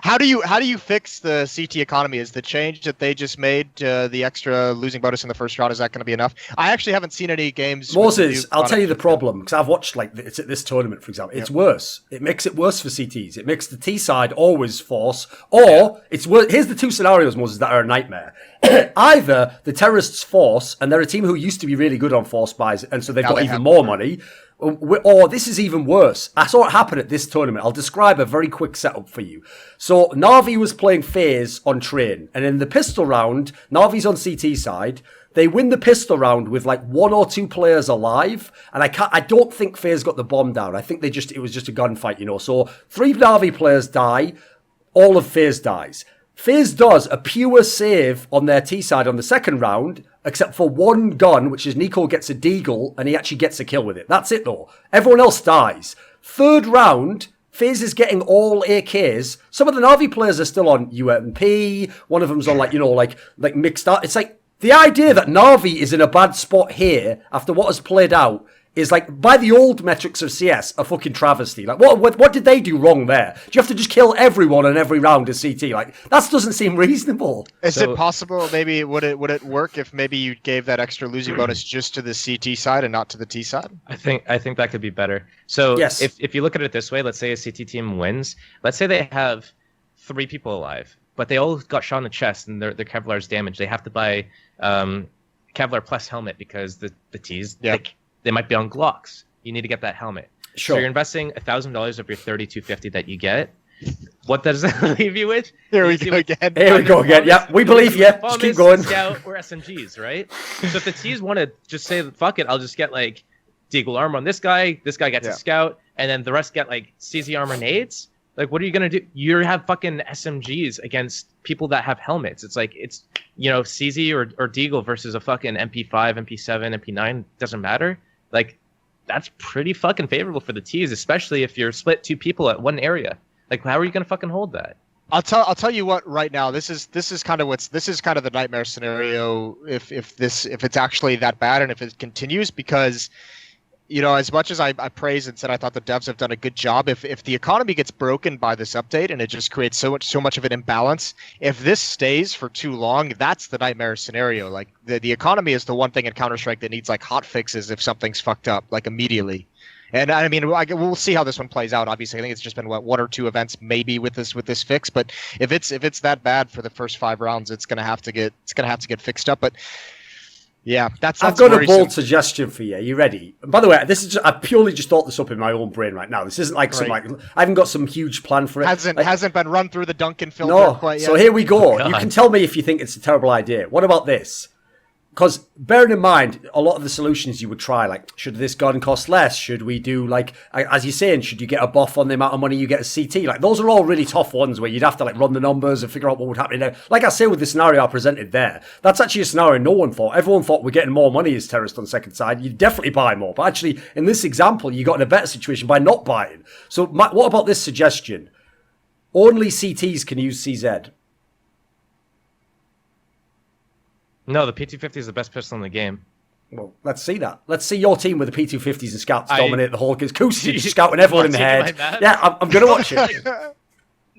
How do you fix the CT economy? Is the change that they just made the extra losing bonus in the first round, is that going to be enough? I actually haven't seen any games. Moses, I'll tell you the problem, because I've watched it's at this tournament, for example. It's worse. It makes it worse for CTs. It makes the T side always force, or it's worse. Here's the 2 scenarios, Moses, that are a nightmare. Either the terrorists force, and they're a team who used to be really good on force buys, and so they've got even more money. Or this is even worse. I saw it happen at this tournament. I'll describe a very quick setup for you. So Na'Vi was playing FaZe on train, and in the pistol round, Na'Vi's on CT side. They win the pistol round with like 1 or 2 players alive, and I don't think FaZe got the bomb down. I think it was just a gunfight, So 3 Na'Vi players die, all of FaZe dies. FaZe does a pure save on their T side on the second round, except for 1 gun, which is Nico gets a deagle, and he actually gets a kill with it. That's it, though. Everyone else dies. Third round, FaZe is getting all AKs. Some of the Na'Vi players are still on UMP. One of them's on, like mixed up. It's like, the idea that Na'Vi is in a bad spot here, after what has played out, is like, by the old metrics of CS, a fucking travesty. Like, what did they do wrong there? Do you have to just kill everyone in every round as CT? Like, that doesn't seem reasonable. Is it possible, maybe, would it work if maybe you gave that extra losing bonus just to the CT side and not to the T side? I think that could be better. So yes. if you look at it this way, let's say a CT team wins. Let's say they have 3 people alive, but they all got shot in the chest and their Kevlar is damaged. They have to buy Kevlar plus helmet because the T's they might be on Glocks. You need to get that helmet. Sure. So you're investing $1,000 of your 3,250 that you get. What does that leave you with? Here we go again. Here we go again. Yep, we believe you. Just keep going. Scout or SMGs, right? So if the T's want to just say, fuck it, I'll just get like Deagle armor on this guy gets a scout, and then the rest get like CZ armor nades. Like, what are you going to do? You have fucking SMGs against people that have helmets. It's like, it's, CZ or Deagle versus a fucking MP5, MP7, MP9, doesn't matter. Like, that's pretty fucking favorable for the T's, especially if you're split 2 people at one area. Like, how are you going to fucking hold that? I'll tell you what right now, this is kind of the nightmare scenario if it's actually that bad and if it continues, because as much as I praised and said I thought the devs have done a good job, if the economy gets broken by this update and it just creates so much of an imbalance, if this stays for too long, that's the nightmare scenario. Like the economy is the one thing in Counter-Strike that needs like hot fixes if something's fucked up, like immediately. And I mean, we'll see how this one plays out. Obviously, I think it's just been 1 or 2 events maybe with this fix. But if it's that bad for the first 5 rounds, it's gonna have to get fixed up. But yeah, that's I've got a bold suggestion for you. Are you ready? And by the way, I purely just thought this up in my own brain right now. This isn't like I haven't got some huge plan for it. Hasn't been run through the Duncan filter quite yet. So here we go. You can tell me if you think it's a terrible idea. What about this? Because bearing in mind, a lot of the solutions you would try, like, should this gun cost less? Should we do, like, as you're saying, should you get a buff on the amount of money you get as CT? Like, those are all really tough ones where you'd have to, like, run the numbers and figure out what would happen there. Like I say with the scenario I presented there, that's actually a scenario no one thought. Everyone thought we're getting more money as terrorists on the second side. You'd definitely buy more. But actually, in this example, you got in a better situation by not buying. So what about this suggestion? Only CTs can use CZ. No, the P250 is the best pistol in the game. Well, let's see that. Let's see your team with the P250s and scouts dominate the whole. Because Kusi is scouting everyone in the head. Yeah, I'm going to watch it.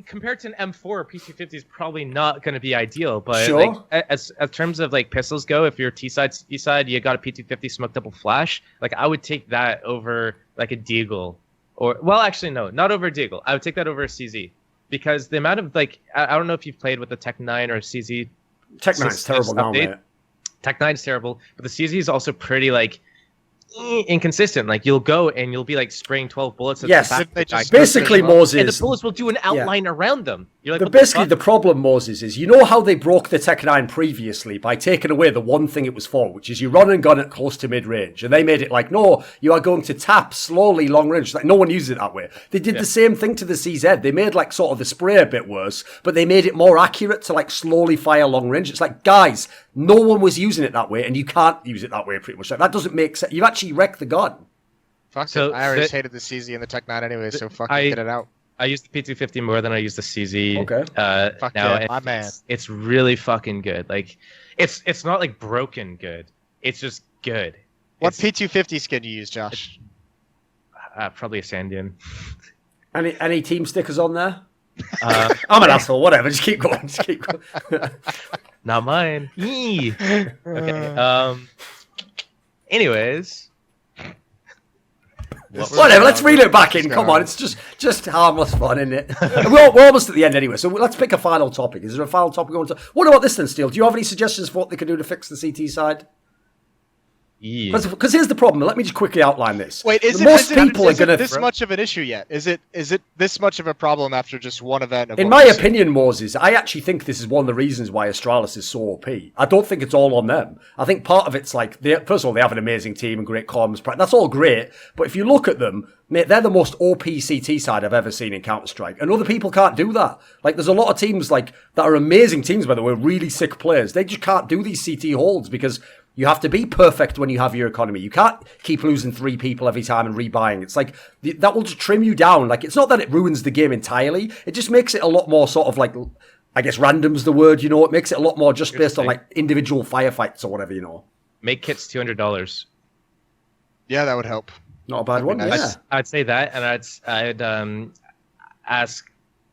Compared to an M4, P250 is probably not going to be ideal. But sure. Like, as terms of like pistols go, if you're T-side, C-side, you got a P250 smoked double flash. Like, I would take that over like a Deagle. Actually, no, not over a Deagle. I would take that over a CZ. Because the amount of, like, I don't know if you've played with the Tech 9 or CZ. Tech 9's terrible now, mate. Tech 9's terrible, but the CZ is also pretty, like, inconsistent. Like, you'll go and you'll be, like, spraying 12 bullets at the back. Basically, Moses. And the bullets will do an outline around them. You're like, basically, the problem, Moses, is you know how they broke the Tech 9 previously by taking away the one thing it was for, which is you run and gun at close to mid-range. And they made it like, no, you are going to tap slowly long range. Like, no one uses it that way. They did the same thing to the CZ. They made, like, sort of the spray a bit worse, but they made it more accurate to, like, slowly fire long range. It's like, guys, no one was using it that way, and you can't use it that way pretty much. Like, that doesn't make sense. You've actually wrecked the gun. Fuck it. I always hated the CZ and the Tech 9 anyway, so get it out. I use the P250 more than I use the CZ. Okay. Fuck now, yeah, my man. It's really fucking good. Like, it's not like broken good. It's just good. What P250 skin do you use, Josh? Probably a Sandian. Any team stickers on there? I'm an asshole. Whatever. Just keep going. Not mine. Okay. Anyways. Whatever, let's reel it back in. Come on, it's just harmless fun, isn't it? We're almost at the end anyway, so let's pick a final topic. Is there a final topic we want to... What about this then, Steele? Do you have any suggestions for what they can do to fix the CT side? Because here's the problem. Let me just quickly outline this. Wait, is it this much of an issue yet? Is it this much of a problem after just one event? In my opinion, Moses, I actually think this is one of the reasons why Astralis is so OP. I don't think it's all on them. I think part of it's like, first of all, they have an amazing team and great comms. That's all great. But if you look at them, mate, they're the most OP CT side I've ever seen in Counter-Strike. And other people can't do that. Like, there's a lot of teams like that are amazing teams, by the way, really sick players. They just can't do these CT holds because you have to be perfect when you have your economy. You can't keep losing 3 people every time and rebuying. It's like, that will just trim you down. Like, it's not that it ruins the game entirely. It just makes it a lot more sort of like, I guess random's the word, it makes it a lot more just based on like individual firefights or whatever, Make kits $200. Yeah, that would help. Not a bad one. Nice. Yeah. I'd say that, and I'd ask,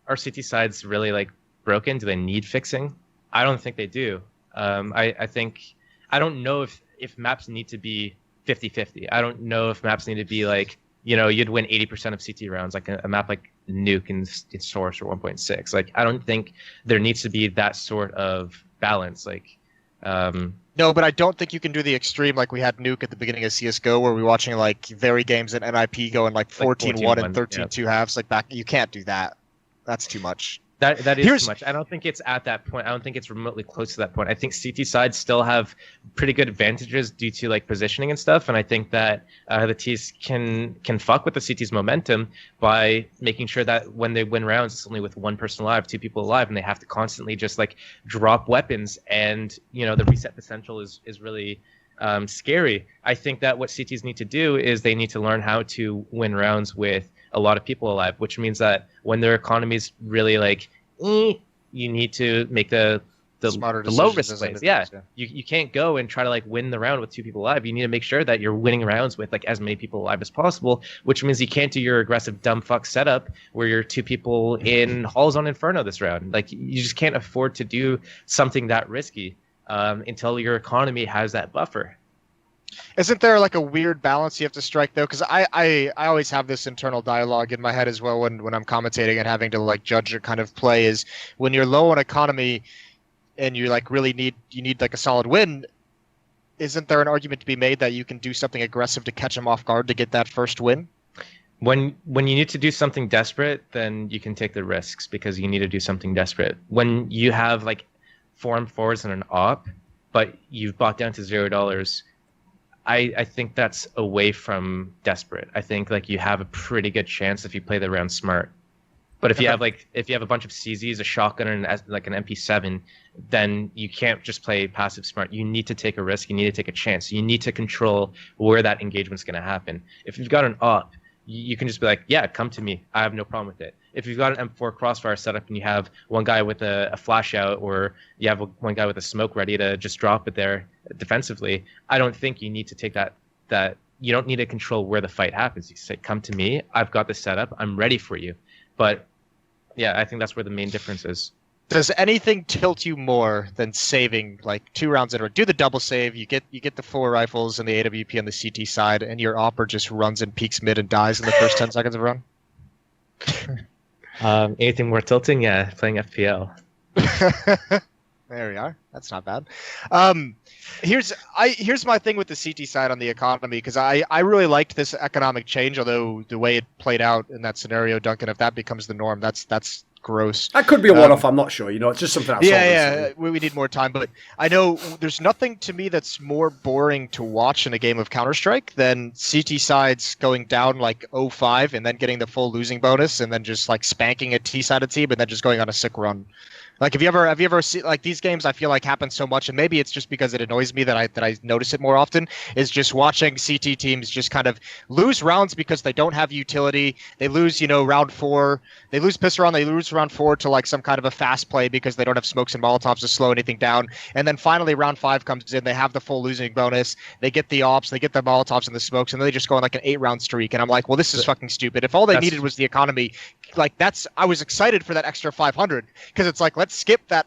are CT sides really like broken? Do they need fixing? I don't think they do. I think I don't know if maps need to be 50-50. I don't know if maps need to be like, you'd win 80% of CT rounds, like a map like Nuke in Source or 1.6. Like, I don't think there needs to be that sort of balance. Like, no, but I don't think you can do the extreme like we had Nuke at the beginning of CS:GO, where we're watching like very games at NIP going like 14-1 and 13-2 halves. Like back, you can't do that. That's too much. That is too much. I don't think it's at that point. I don't think it's remotely close to that point. I think CT sides still have pretty good advantages due to like positioning and stuff. And I think that the Ts can fuck with the CT's momentum by making sure that when they win rounds, it's only with one person alive, two people alive, and they have to constantly just like drop weapons. And the reset potential is really scary. I think that what CTs need to do is they need to learn how to win rounds with a lot of people alive, which means that when their economy's really like, you need to make the low risk plays. Yeah, you can't go and try to like win the round with two people alive. You need to make sure that you're winning rounds with like as many people alive as possible, which means you can't do your aggressive dumb fuck setup where you're two people in Halls on Inferno this round. Like, you just can't afford to do something that risky until your economy has that buffer. Isn't there like a weird balance you have to strike though? Because I always have this internal dialogue in my head as well when I'm commentating and having to like judge your kind of play, is when you're low on economy and you like really need like a solid win. Isn't there an argument to be made that you can do something aggressive to catch them off guard to get that first win? When you need to do something desperate, then you can take the risks because you need to do something desperate. When you have like 4-4s and an op, but you've bought down to $0. I think that's away from desperate. I think like you have a pretty good chance if you play the round smart. But if you have a bunch of CZs, a shotgun, and like an MP7, then you can't just play passive smart. You need to take a risk. You need to take a chance. You need to control where that engagement's going to happen. If you've got an op, you can just be like, yeah, come to me. I have no problem with it. If you've got an M4 crossfire setup and you have one guy with a flash out, or you have one guy with a smoke ready to just drop it there defensively, I don't think you need to take that you don't need to control where the fight happens. You say, come to me. I've got the setup. I'm ready for you. But yeah, I think that's where the main difference is. Does anything tilt you more than saving like 2 rounds in a row? Do the double save, you get the 4 rifles and the AWP on the CT side, and your opper just runs and peeks mid and dies in the first 10 seconds of a run? Anything more tilting? Yeah, playing FPL. There we are. That's not bad. Here's my thing with the CT side on the economy, because I really liked this economic change, although the way it played out in that scenario, Duncan, if that becomes the norm, that's gross. That could be a one-off, I'm not sure. It's just something I saw. Yeah, we need more time. But I know there's nothing to me that's more boring to watch in a game of Counter-Strike than CT sides going down like 0-5 and then getting the full losing bonus and then just like spanking a T-sided team and then just going on a sick run. Like, have you ever seen like these games? I feel like happen so much, and maybe it's just because it annoys me that I notice it more often. Is just watching CT teams just kind of lose rounds because they don't have utility. They lose, round 4. They lose pistol round. They lose round 4 to like some kind of a fast play because they don't have smokes and molotovs to slow anything down. And then finally round 5 comes in. They have the full losing bonus. They get the ops. They get the molotovs and the smokes, and then they just go on like an 8-round streak. And I'm like, well, this is fucking stupid. If all they needed was the economy, like I was excited for that extra 500 because it's like, let's skip that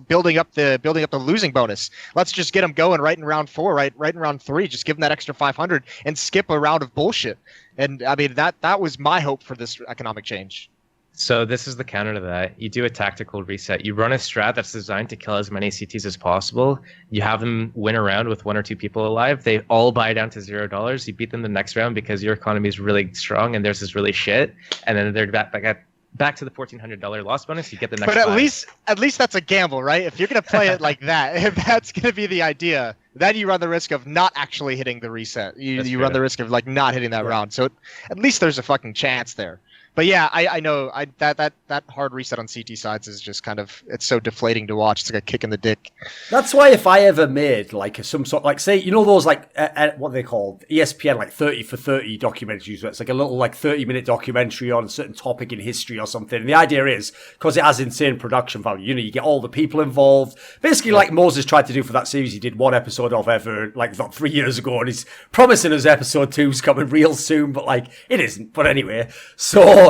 building up the losing bonus. Let's just get them going right in round 4, right in round 3. Just give them that extra 500 and skip a round of bullshit. And I mean that was my hope for this economic change. So this is the counter to that. You do a tactical reset. You run a strat that's designed to kill as many CTs as possible. You have them win a round with 1 or 2 people alive. They all buy down to $0. You beat them the next round because your economy is really strong and theirs is really shit. And then they're back to the $1,400 loss bonus. You get the next. But at least that's a gamble, right? If you're gonna play it like that, if that's gonna be the idea, then you run the risk of not actually hitting the reset. You run the risk of like not hitting that round. So at least there's a fucking chance there. But yeah, I know that hard reset on CT sides is just kind of, it's so deflating to watch. It's like a kick in the dick. That's why if I ever made like some sort, like say, you know those like what are they called, ESPN like 30 for 30 documentaries, where it's like a little like 30-minute documentary on a certain topic in history or something. And the idea is because it has insane production value, you know, you get all the people involved. Basically, like Moses tried to do for that series, he did one episode of ever like 3 years ago, and he's promising us episode 2's coming real soon, but like it isn't. But anyway, so.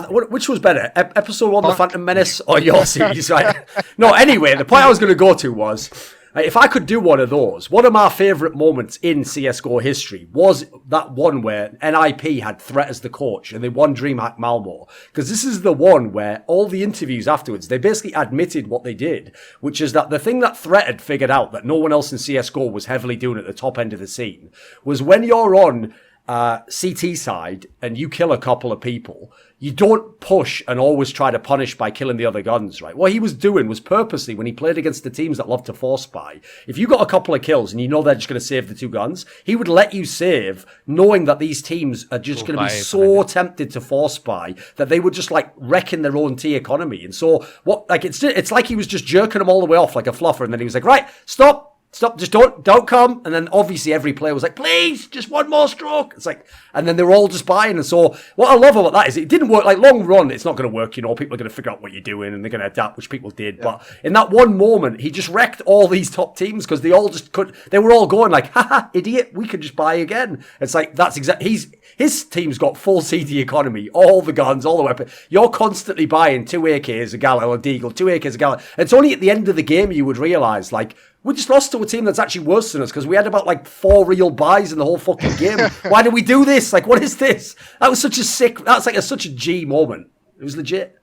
Which was better, episode 1, The Phantom Menace, or your series, right? No, anyway, the point I was going to go to was, if I could do one of those, one of my favourite moments in CSGO history was that one where NIP had Threat as the coach and they won DreamHack Malmo. Because this is the one where all the interviews afterwards, they basically admitted what they did, which is that the thing that Threat had figured out that no one else in CSGO was heavily doing at the top end of the scene was when you're on CT side and you kill a couple of people, you don't push and always try to punish by killing the other guns, right? What he was doing was purposely, when he played against the teams that love to force spy, if you got a couple of kills and you know they're just going to save the 2 guns, he would let you save, knowing that these teams are just going to be so tempted to force spy that they would just like wrecking their own T economy. And so what, like it's like he was just jerking them all the way off like a fluffer, and then he was like, right, stop, just don't come. And then obviously every player was like, please, just one more stroke. It's like, and then they were all just buying. And so what I love about that is it didn't work. Like long run, it's not going to work. You know, people are going to figure out what you're doing and they're going to adapt, which people did. Yeah. But in that one moment, he just wrecked all these top teams because they all just they were all going like, haha, idiot, we could just buy again. It's like, that's exactly, his team's got full CD economy, all the guns, all the weapons. You're constantly buying 2 AKs a gallon or Deagle, 2 AKs a gallon. It's only at the end of the game you would realise, like, we just lost to a team that's actually worse than us because we had about like 4 real buys in the whole fucking game. Why did we do this? Like, what is this? That was such a that's like such a G moment. It was legit.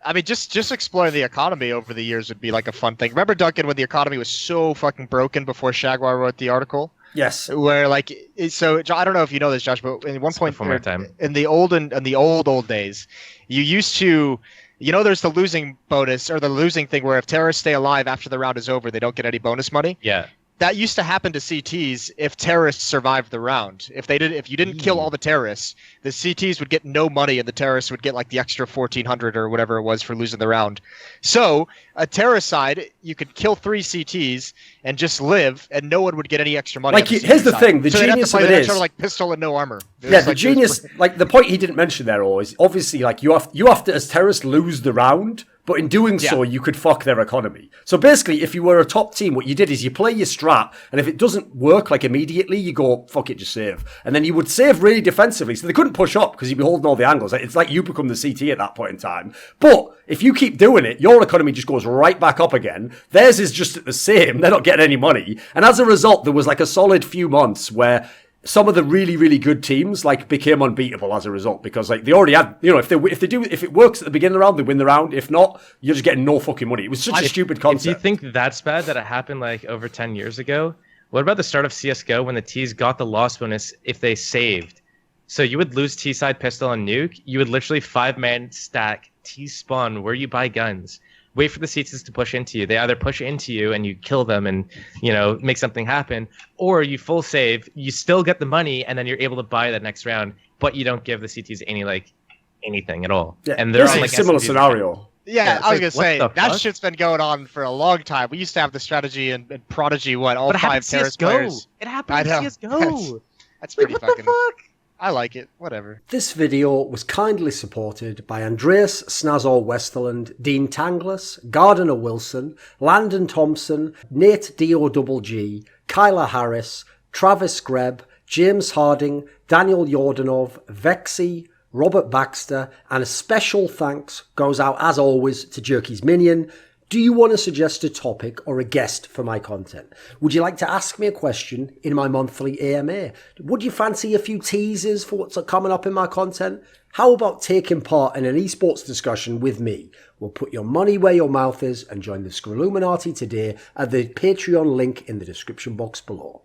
I mean, just exploring the economy over the years would be like a fun thing. Remember, Duncan, when the economy was so fucking broken before Shagwar wrote the article? Yes. Where like, so I don't know if you know this, Josh, but in one point in the old days, you used to. You know, there's the losing bonus or the losing thing where if terrorists stay alive after the round is over, they don't get any bonus money. Yeah. That used to happen to CTs if terrorists survived the round. If you didn't kill all the terrorists, the CTs would get no money and the terrorists would get like the extra 1,400 or whatever it was for losing the round. So a terrorist side, you could kill 3 CTs and just live, and no one would get any extra money. Like here's the thing, the genius of it is like pistol and no armor. Yeah, the genius, like the point he didn't mention there, is obviously like you have to as terrorists lose the round. But in doing so, you could fuck their economy. So basically, if you were a top team, what you did is you play your strat, and if it doesn't work like immediately, you go, fuck it, just save. And then you would save really defensively, so they couldn't push up because you'd be holding all the angles. It's like you become the CT at that point in time. But if you keep doing it, your economy just goes right back up again. Theirs is just the same. They're not getting any money. And as a result, there was like a solid few months where some of the really, really good teams like became unbeatable as a result because like they already had, you know, if it works at the beginning of the round, they win the round. If not, you're just getting no fucking money. It was such a stupid concept. If you think that's bad that it happened like over 10 years ago, what about the start of CSGO when the T's got the loss bonus if they saved? So you would lose T-side pistol and nuke. You would literally 5-man stack T spawn where you buy guns. Wait for the CTs to push into you. They either push into you and you kill them and, you know, make something happen, or you full save, you still get the money, and then you're able to buy that next round, but you don't give the CTs anything at all. Yeah, and they're on like a similar scenario. Yeah, I was going to say, that shit's been going on for a long time. We used to have the strategy and Prodigy, all 5 terrorist players. It happened in CSGO. That's pretty fucking... What the fuck? I like it. Whatever. This video was kindly supported by Andreas, Snazore, Westerlund, Dean Tanglis, Gardner Wilson, Landon Thompson, NateDOhDoubleG, Kyla Harris, Travis Greb, James Harding, Daniel Yordanov, VeXii, Robert Baxter, and a special thanks goes out, as always, to Jerky's Minion. Do you want to suggest a topic or a guest for my content? Would you like to ask me a question in my monthly AMA? Would you fancy a few teasers for what's coming up in my content? How about taking part in an esports discussion with me? Well, put your money where your mouth is and join the Scrilluminati today at the Patreon link in the description box below.